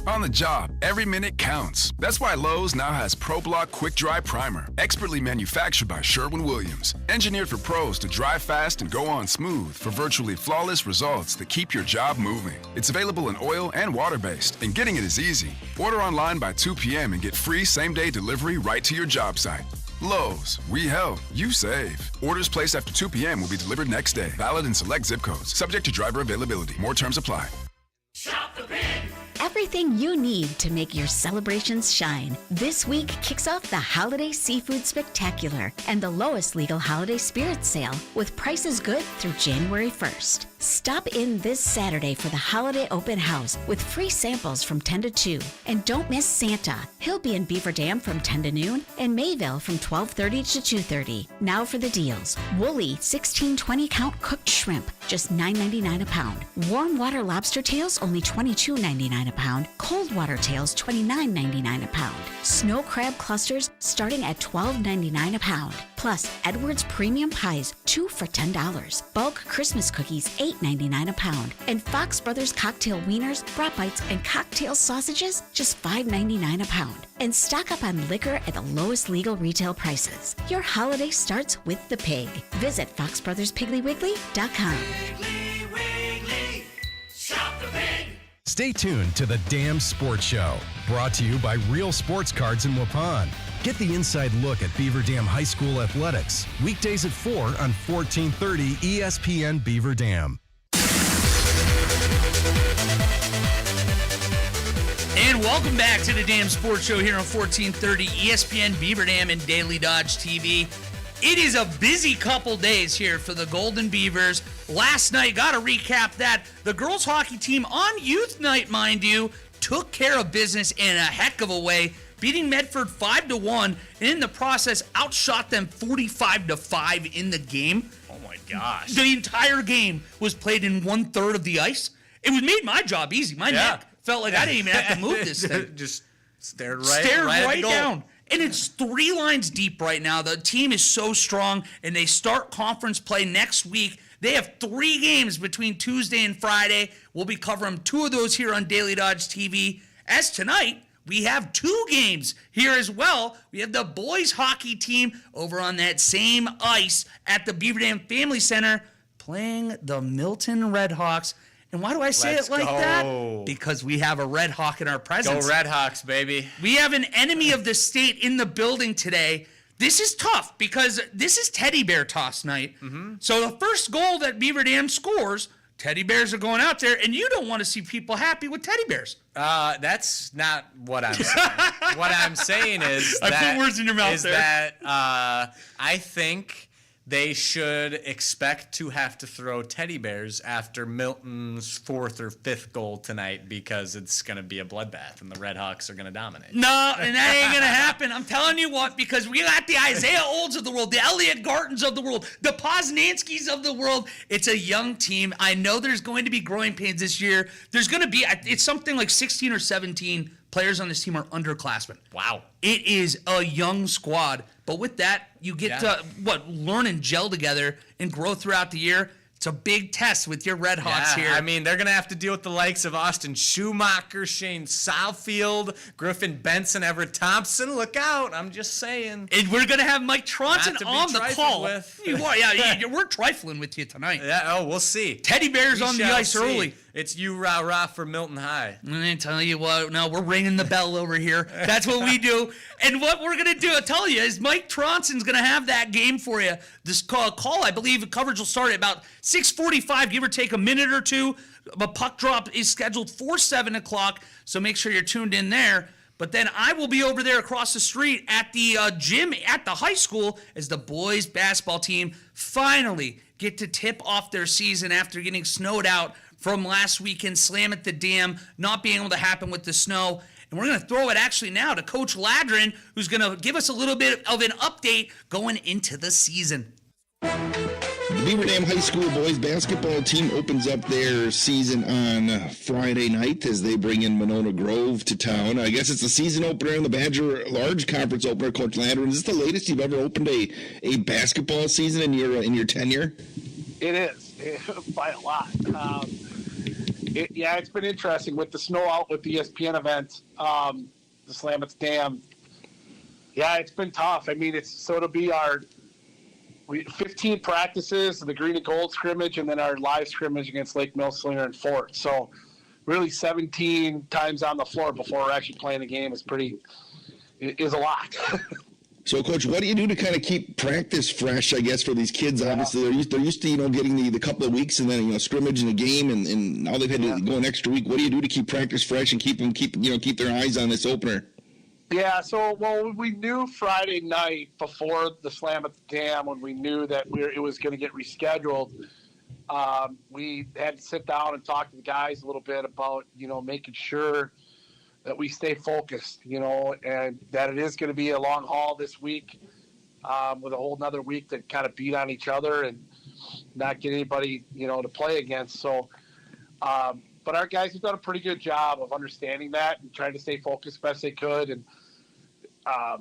On the job, every minute counts. That's why Lowe's now has ProBlock Quick Dry Primer, expertly manufactured by Sherwin-Williams. Engineered for pros to dry fast and go on smooth for virtually flawless results that keep your job moving. It's available in oil and water-based, and getting it is easy. Order online by 2 p.m. and get free same-day delivery right to your job site. Lowe's, we help, you save. Orders placed after 2 p.m. will be delivered next day. Valid in select zip codes. Subject to driver availability. More terms apply. Shop the Pig! Everything you need to make your celebrations shine. This week kicks off the Holiday Seafood Spectacular and the lowest legal holiday spirit sale with prices good through January 1st. Stop in this Saturday for the Holiday Open House with free samples from 10 to 2. And don't miss Santa. He'll be in Beaver Dam from 10 to noon and Mayville from 12:30 to 2:30. Now for the deals. Woolly 16-20 count cooked shrimp, just $9.99 a pound. Warm water lobster tails, only $22.99 a pound. Cold water tails, $29.99 a pound. Snow crab clusters starting at $12.99 a pound. Plus, Edwards Premium Pies, 2 for $10. Bulk Christmas cookies, $8.99 a pound. And Fox Brothers Cocktail Wieners, Brat Bites, and Cocktail Sausages, just $5.99 a pound. And stock up on liquor at the lowest legal retail prices. Your holiday starts with the pig. Visit foxbrotherspigglywiggley.com. Wiggly, wiggly, shop the pig. Stay tuned to the Dam Sports Show, brought to you by Real Sports Cards in Waupun. Get the inside look at Beaver Dam High School athletics, weekdays at 4 on 1430 ESPN Beaver Dam. And welcome back to the Dam Sports Show here on 1430 ESPN Beaver Dam and Daily Dodge TV. It is a busy couple days here for the Golden Beavers. Last night, got to recap that. The girls hockey team on youth night, mind you, took care of business in a heck of a way, beating Medford 5-1, and in the process outshot them 45-5 in the game. Oh my gosh. The entire game was played in 1/3 of the ice. It was made my job easy. My neck felt like I didn't even have to move this thing. Just stared right down. And it's 3 lines deep right now. The team is so strong, and they start conference play next week. They have 3 games between Tuesday and Friday. We'll be covering 2 of those here on Daily Dodge TV. As tonight, we have 2 games here as well. We have the boys hockey team over on that same ice at the Beaver Dam Family Center playing the Milton Redhawks. And why do I say it like that? Because we have a Red Hawk in our presence. Go Red Hawks, baby. We have an enemy of the state in the building today. This is tough because this is teddy bear toss night. Mm-hmm. So the first goal that Beaver Dam scores, teddy bears are going out there, and you don't want to see people happy with teddy bears. That's not what I'm saying. What I'm saying is I put words in your mouth is there. that I think they should expect to have to throw teddy bears after Milton's 4th or 5th goal tonight because it's going to be a bloodbath and the Red Hawks are going to dominate. No, and that ain't going to happen. I'm telling you what, because we got the Isaiah Olds of the world, the Elliot Gartons of the world, the Poznanskis of the world. It's a young team. I know there's going to be growing pains this year. There's going to be, it's something like 16 or 17 players on this team are underclassmen. Wow. It is a young squad. But with that, you get to, learn and gel together and grow throughout the year. It's a big test with your Red Hawks here. I mean, they're going to have to deal with the likes of Austin Schumacher, Shane Southfield, Griffin Benson, Everett Thompson. Look out. I'm just saying. And we're going to have Mike Tronson on the call. You are, we're trifling with you tonight. Yeah, we'll see. Teddy bears on the ice early. It's you rah-rah for Milton High. I tell you what, no, we're ringing the bell over here. That's what we do. And what we're going to do, I'll tell you, is Mike Tronson's going to have that game for you. This call, I believe, the coverage will start at about 6:45, give or take a minute or two. A puck drop is scheduled for 7 o'clock, so make sure you're tuned in there. But then I will be over there across the street at the gym at the high school as the boys basketball team finally get to tip off their season after getting snowed out from last weekend, slam at the dam, not being able to happen with the snow. And we're going to throw it actually now to Coach Ladrin, who's going to give us a little bit of an update going into the season. The Beaver Dam High School boys basketball team opens up their season on Friday night as they bring in Monona Grove to town. I guess it's the season opener and the Badger Large Conference opener. Coach Ladrin, is this the latest you've ever opened a basketball season in your tenure? It is, by a lot. It's been interesting with the snow out with the ESPN event, the Slam at the Dam. Yeah, it's been tough. I mean, it'll be our 15 practices, the green and gold scrimmage, and then our live scrimmage against Lake Millslinger and Fort. So really 17 times on the floor before we're actually playing the game is a lot. So, Coach, what do you do to kind of keep practice fresh, I guess, for these kids? Obviously, they're used to getting the couple of weeks and then, scrimmage and a game, and now they've had to go an extra week. What do you do to keep practice fresh and keep their eyes on this opener? Yeah, so, we knew Friday night before the Slam at the Dam, when we knew that it was going to get rescheduled, we had to sit down and talk to the guys a little bit about, making sure that we stay focused, and that it is going to be a long haul this week with a whole nother week to kind of beat on each other and not get anybody, to play against. So, but our guys have done a pretty good job of understanding that and trying to stay focused best they could. And I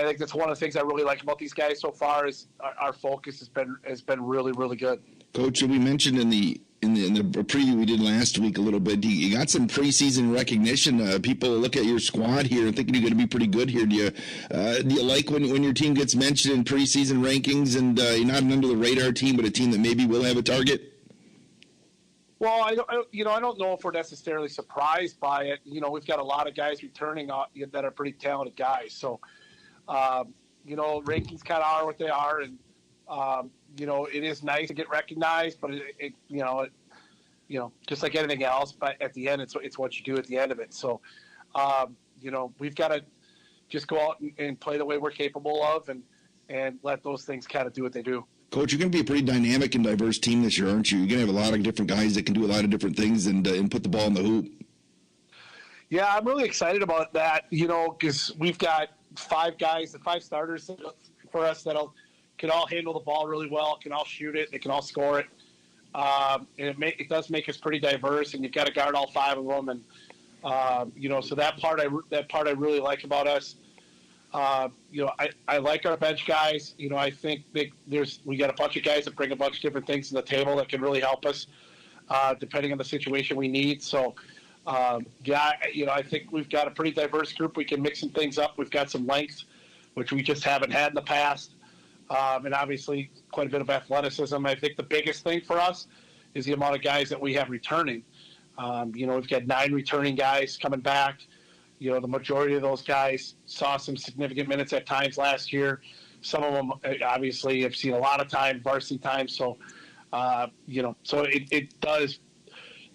think that's one of the things I really like about these guys so far is our focus has been really, really good. Coach, we mentioned in the preview we did last week a little bit, you got some preseason recognition. People look at your squad here and thinking you're going to be pretty good here. Do you like when your team gets mentioned in preseason rankings and you're not an under the radar team, but a team that maybe will have a target? Well, I don't know if we're necessarily surprised by it. We've got a lot of guys returning that are pretty talented guys. So, rankings kind of are what they are, and it is nice to get recognized, but it just like anything else. But at the end, it's what you do at the end of it. So, we've got to just go out and play the way we're capable of, and let those things kind of do what they do. Coach, you're going to be a pretty dynamic and diverse team this year, aren't you? You're going to have a lot of different guys that can do a lot of different things and put the ball in the hoop. Yeah, I'm really excited about that, because we've got 5 guys, the 5 starters for us can all handle the ball really well, can all shoot it, they can all score it. And it does make us pretty diverse, and you've got to guard all 5 of them. And, so that part I really like about us. I like our bench guys. I think we got a bunch of guys that bring a bunch of different things to the table that can really help us, depending on the situation we need. So, I think we've got a pretty diverse group. We can mix some things up. We've got some length, which we just haven't had in the past, and obviously quite a bit of athleticism. I think the biggest thing for us is the amount of guys that we have returning. We've got 9 returning guys coming back. The majority of those guys saw some significant minutes at times last year. Some of them obviously have seen a lot of time, varsity time. So, so it does,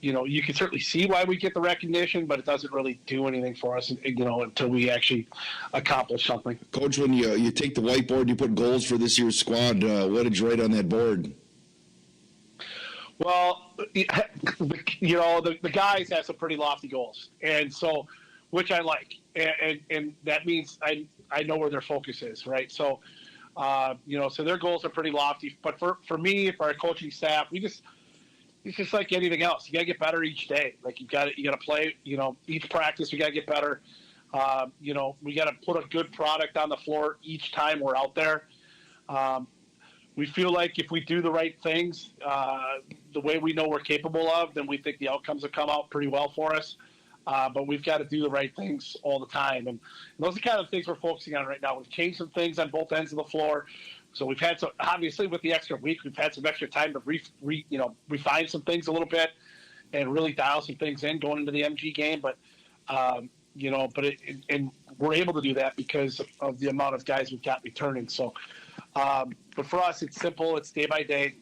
you can certainly see why we get the recognition, but it doesn't really do anything for us, until we actually accomplish something. Coach, when you take the whiteboard, you put goals for this year's squad. What did you write on that board? Well, the guys have some pretty lofty goals. And so, which I like, and that means I know where their focus is, right? So, so their goals are pretty lofty. But for me, for our coaching staff, it's just like anything else. You got to get better each day. Like you got to play. Each practice we got to get better. We got to put a good product on the floor each time we're out there. We feel like if we do the right things, the way we know we're capable of, then we think the outcomes will come out pretty well for us. But we've got to do the right things all the time. And those are kind of things we're focusing on right now. We've changed some things on both ends of the floor. So we've had obviously with the extra week, we've had some extra time to refine some things a little bit and really dial some things in going into the MG game. But, and we're able to do that because of the amount of guys we've got returning. So, but for us, it's simple. It's day by day.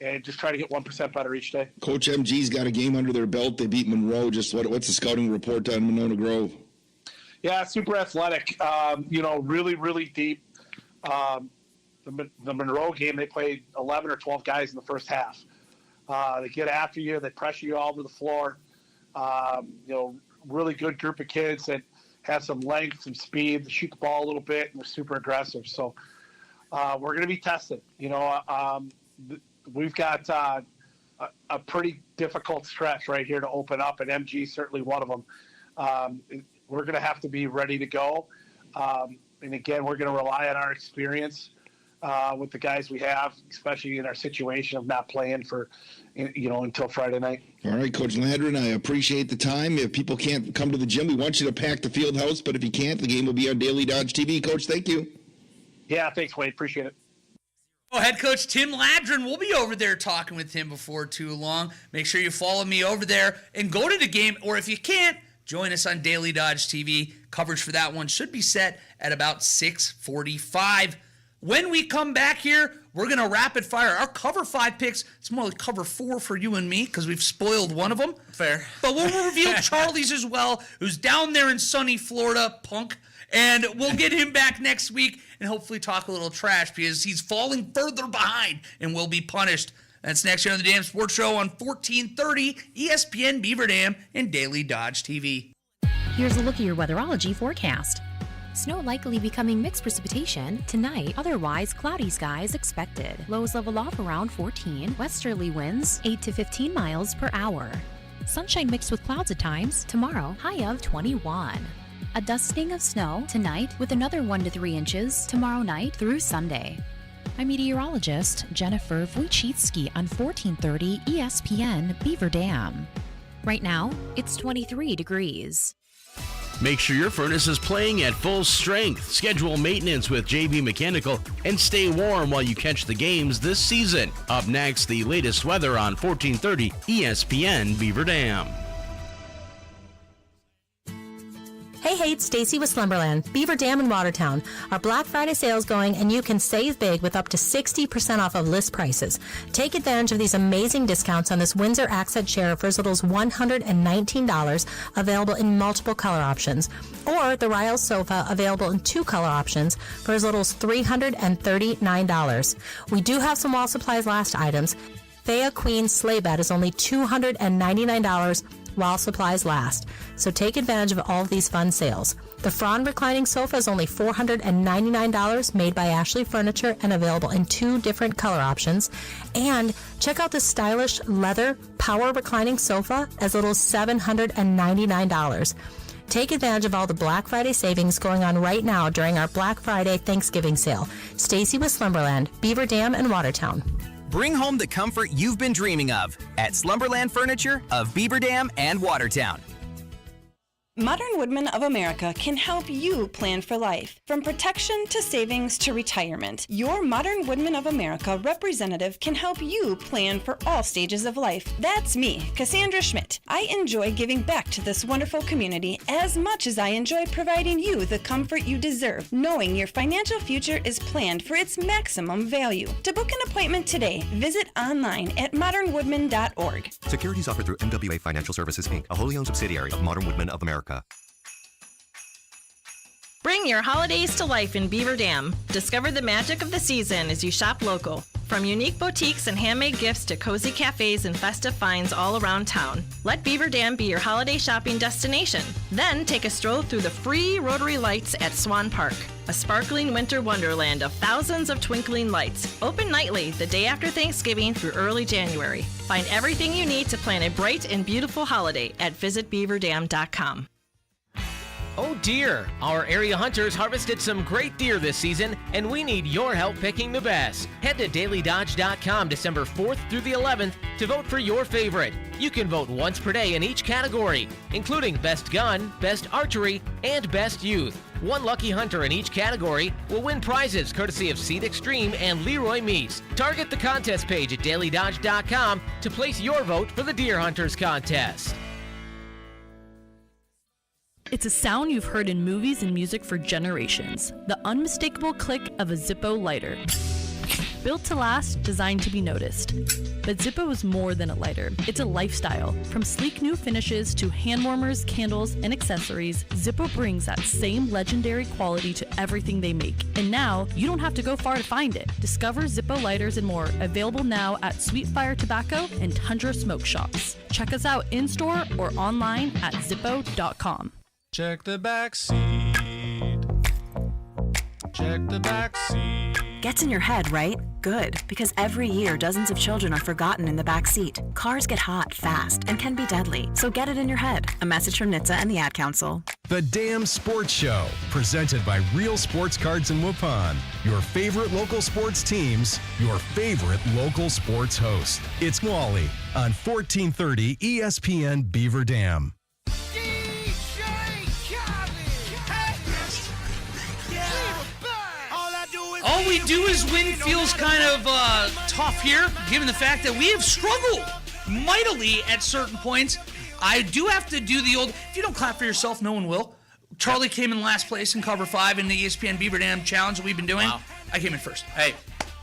and just try to get 1% better each day. Coach MG's got a game under their belt. They beat Monroe. Just what's the scouting report on Monona Grove? Yeah, super athletic. Really, really deep. The Monroe game, they played 11 or 12 guys in the first half. They get after you. They pressure you all over the floor. Really good group of kids that have some length, some speed, they shoot the ball a little bit, and they're super aggressive. So we're going to be tested. We've got a pretty difficult stretch right here to open up, and MG is certainly one of them. We're going to have to be ready to go. And again, we're going to rely on our experience with the guys we have, especially in our situation of not playing for, until Friday night. All right, Coach Landron, I appreciate the time. If people can't come to the gym, we want you to pack the field house, but if you can't, the game will be on Daily Dodge TV. Coach, thank you. Yeah, thanks, Wade. Appreciate it. Head coach Tim Ladron, we'll be over there talking with him before too long. Make sure you follow me over there and go to the game, or if you can't, join us on Daily Dodge TV. Coverage for that one should be set at about 6:45. When we come back here, we're going to rapid fire our cover 5 picks. It's more like cover 4 for you and me because we've spoiled one of them. Fair. But we'll reveal Charlie's as well, who's down there in sunny Florida, punk. And we'll get him back next week and hopefully talk a little trash because he's falling further behind and will be punished. That's next year on the Damn Sports Show on 1430 ESPN Beaver Dam and Daily Dodge TV. Here's a look at your weatherology forecast. Snow likely becoming mixed precipitation tonight, otherwise cloudy skies expected. Lows level off around 14, westerly winds 8 to 15 miles per hour. Sunshine mixed with clouds at times, tomorrow high of 21. A dusting of snow tonight with another 1 to 3 inches tomorrow night through Sunday. I'm meteorologist Jennifer Wojcicki on 1430 ESPN Beaver Dam. Right now, it's 23 degrees. Make sure your furnace is playing at full strength. Schedule maintenance with JB Mechanical and stay warm while you catch the games this season. Up next, the latest weather on 1430 ESPN Beaver Dam. Hey, it's Stacy with Slumberland, Beaver Dam in Watertown. Our Black Friday sale's going and you can save big with up to 60% off of list prices. Take advantage of these amazing discounts on this Windsor Accent chair for as little as $119, available in multiple color options. Or the Riles sofa, available in 2 color options for as little as $339. We do have some while supplies last items. Thea Queen sleigh bed is only $299 while supplies last. So take advantage of all of these fun sales. The Fron reclining sofa is only $499, made by Ashley Furniture and available in 2 different color options. And check out the stylish leather power reclining sofa as little as $799. Take advantage of all the Black Friday savings going on right now during our Black Friday Thanksgiving sale. Stacy with Slumberland, Beaver Dam and Watertown. Bring home the comfort you've been dreaming of at Slumberland Furniture of Beaver Dam and Watertown. Modern Woodmen of America can help you plan for life. From protection to savings to retirement, your Modern Woodmen of America representative can help you plan for all stages of life. That's me, Cassandra Schmidt. I enjoy giving back to this wonderful community as much as I enjoy providing you the comfort you deserve, knowing your financial future is planned for its maximum value. To book an appointment today, visit online at modernwoodmen.org. Securities offered through MWA Financial Services, Inc., a wholly owned subsidiary of Modern Woodmen of America. Bring your holidays to life in Beaver Dam. Discover the magic of the season as you shop local. From unique boutiques and handmade gifts to cozy cafes and festive finds all around town. Let Beaver Dam be your holiday shopping destination. Then take a stroll through the free rotary lights at Swan Park, a sparkling winter wonderland of thousands of twinkling lights. Open nightly the day after Thanksgiving through early January. Find everything you need to plan a bright and beautiful holiday at visitbeaverdam.com. Oh dear, our area hunters harvested some great deer this season, and we need your help picking the best. Head to dailydodge.com December 4th through the 11th to vote for your favorite. You can vote once per day in each category, including Best Gun, Best Archery, and Best Youth. One lucky hunter in each category will win prizes courtesy of Seed Extreme and Leroy Meats. Target the contest page at dailydodge.com to place your vote for the Deer Hunters Contest. It's a sound you've heard in movies and music for generations. The unmistakable click of a Zippo lighter. Built to last, designed to be noticed. But Zippo is more than a lighter. It's a lifestyle. From sleek new finishes to hand warmers, candles, and accessories, Zippo brings that same legendary quality to everything they make. And now, you don't have to go far to find it. Discover Zippo lighters and more, available now at Sweetfire Tobacco and Tundra Smoke Shops. Check us out in-store or online at zippo.com. Check the back seat. Check the back seat. Gets in your head, right? Good, because every year dozens of children are forgotten in the back seat. Cars get hot fast and can be deadly, so get it in your head. A message from NHTSA and the Ad Council. The Damn Sports Show, presented by Real Sports Cards in Waupun. Your favorite local sports teams, your favorite local sports host. It's Wally on 1430 ESPN Beaver Dam. All we do is win feels kind of tough here, given the fact that we have struggled mightily at certain points. I do have to do the old, if you don't clap for yourself, no one will. Charlie came in last place in Cover 5 in the ESPN Beaver Dam Challenge that we've been doing. Wow. I came in first. Hey,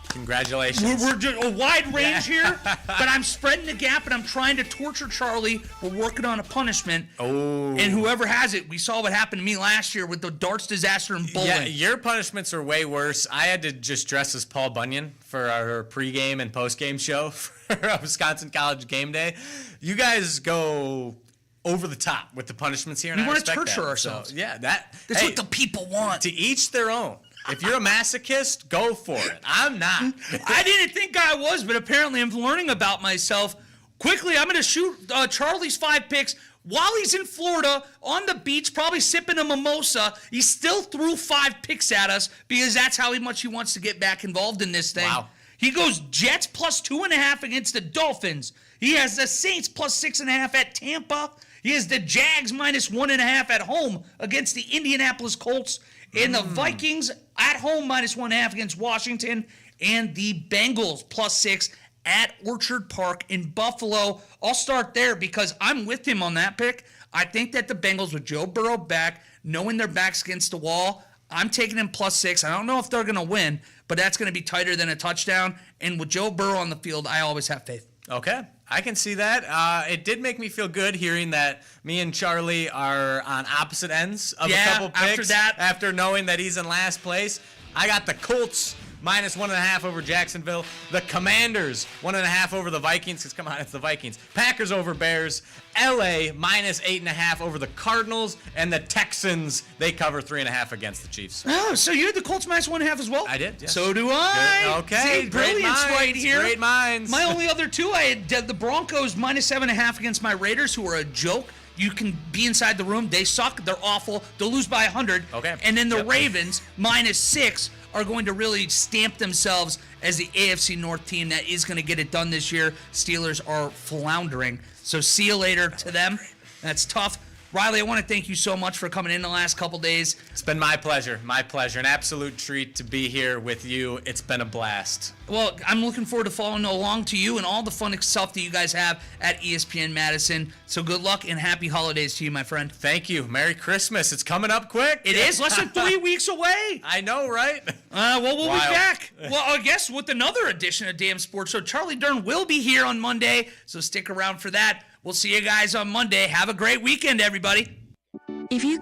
congratulations. We're doing a wide range here, but I'm spreading the gap and I'm trying to torture Charlie. We're working on a punishment. Oh. And whoever has it, we saw what happened to me last year with the darts disaster and bowling. Yeah, your punishments are way worse. I had to just dress as Paul Bunyan for our pregame and postgame show for Wisconsin College game day. You guys go over the top with the punishments here, and we I want to respect torture that. ourselves. So, yeah, that's what the people want. To each their own. If you're a masochist, go for it. I'm not. I didn't think I was, but apparently I'm learning about myself. Quickly, I'm going to shoot Charlie's 5 picks while he's in Florida on the beach, probably sipping a mimosa. He still threw 5 picks at us because that's how much he wants to get back involved in this thing. Wow. He goes Jets plus 2.5 against the Dolphins. He has the Saints plus 6.5 at Tampa. He has the Jags minus 1.5 at home against the Indianapolis Colts. And the Vikings at home minus 1.5 against Washington. And the Bengals plus 6 at Orchard Park in Buffalo. I'll start there because I'm with him on that pick. I think that the Bengals with Joe Burrow back, knowing their back's against the wall, I'm taking them plus 6. I don't know if they're going to win, but that's going to be tighter than a touchdown. And with Joe Burrow on the field, I always have faith. Okay, I can see that. It did make me feel good hearing that me and Charlie are on opposite ends of a couple picks. After knowing that he's in last place. I got the Colts minus 1.5 over Jacksonville. The Commanders 1.5 over the Vikings, because come on, it's the Vikings. Packers over Bears. LA minus 8.5 over the Cardinals. And the Texans, they cover 3.5 against the Chiefs. Oh, so you had the Colts minus 1.5 as well? I did, yes. So do I. Good. Okay, See, great brilliance minds, right here. Great minds. My only other two, I had the Broncos minus 7.5 against my Raiders, who are a joke. You can be inside the room. They suck. They're awful. They'll lose by 100. Okay. And then the Ravens minus 6 are going to really stamp themselves as the AFC North team that is going to get it done this year. Steelers are floundering. So see you later to them. That's tough. Riley, I want to thank you so much for coming in the last couple days. It's been my pleasure. My pleasure. An absolute treat to be here with you. It's been a blast. Well, I'm looking forward to following along to you and all the fun stuff that you guys have at ESPN Madison. So good luck and happy holidays to you, my friend. Thank you. Merry Christmas. It's coming up quick. It is less than 3 weeks away. I know, right? Well, we'll be back. Well, I guess with another edition of Damn Sports Show. Charlie Dern will be here on Monday, so stick around for that. We'll see you guys on Monday. Have a great weekend, everybody. If you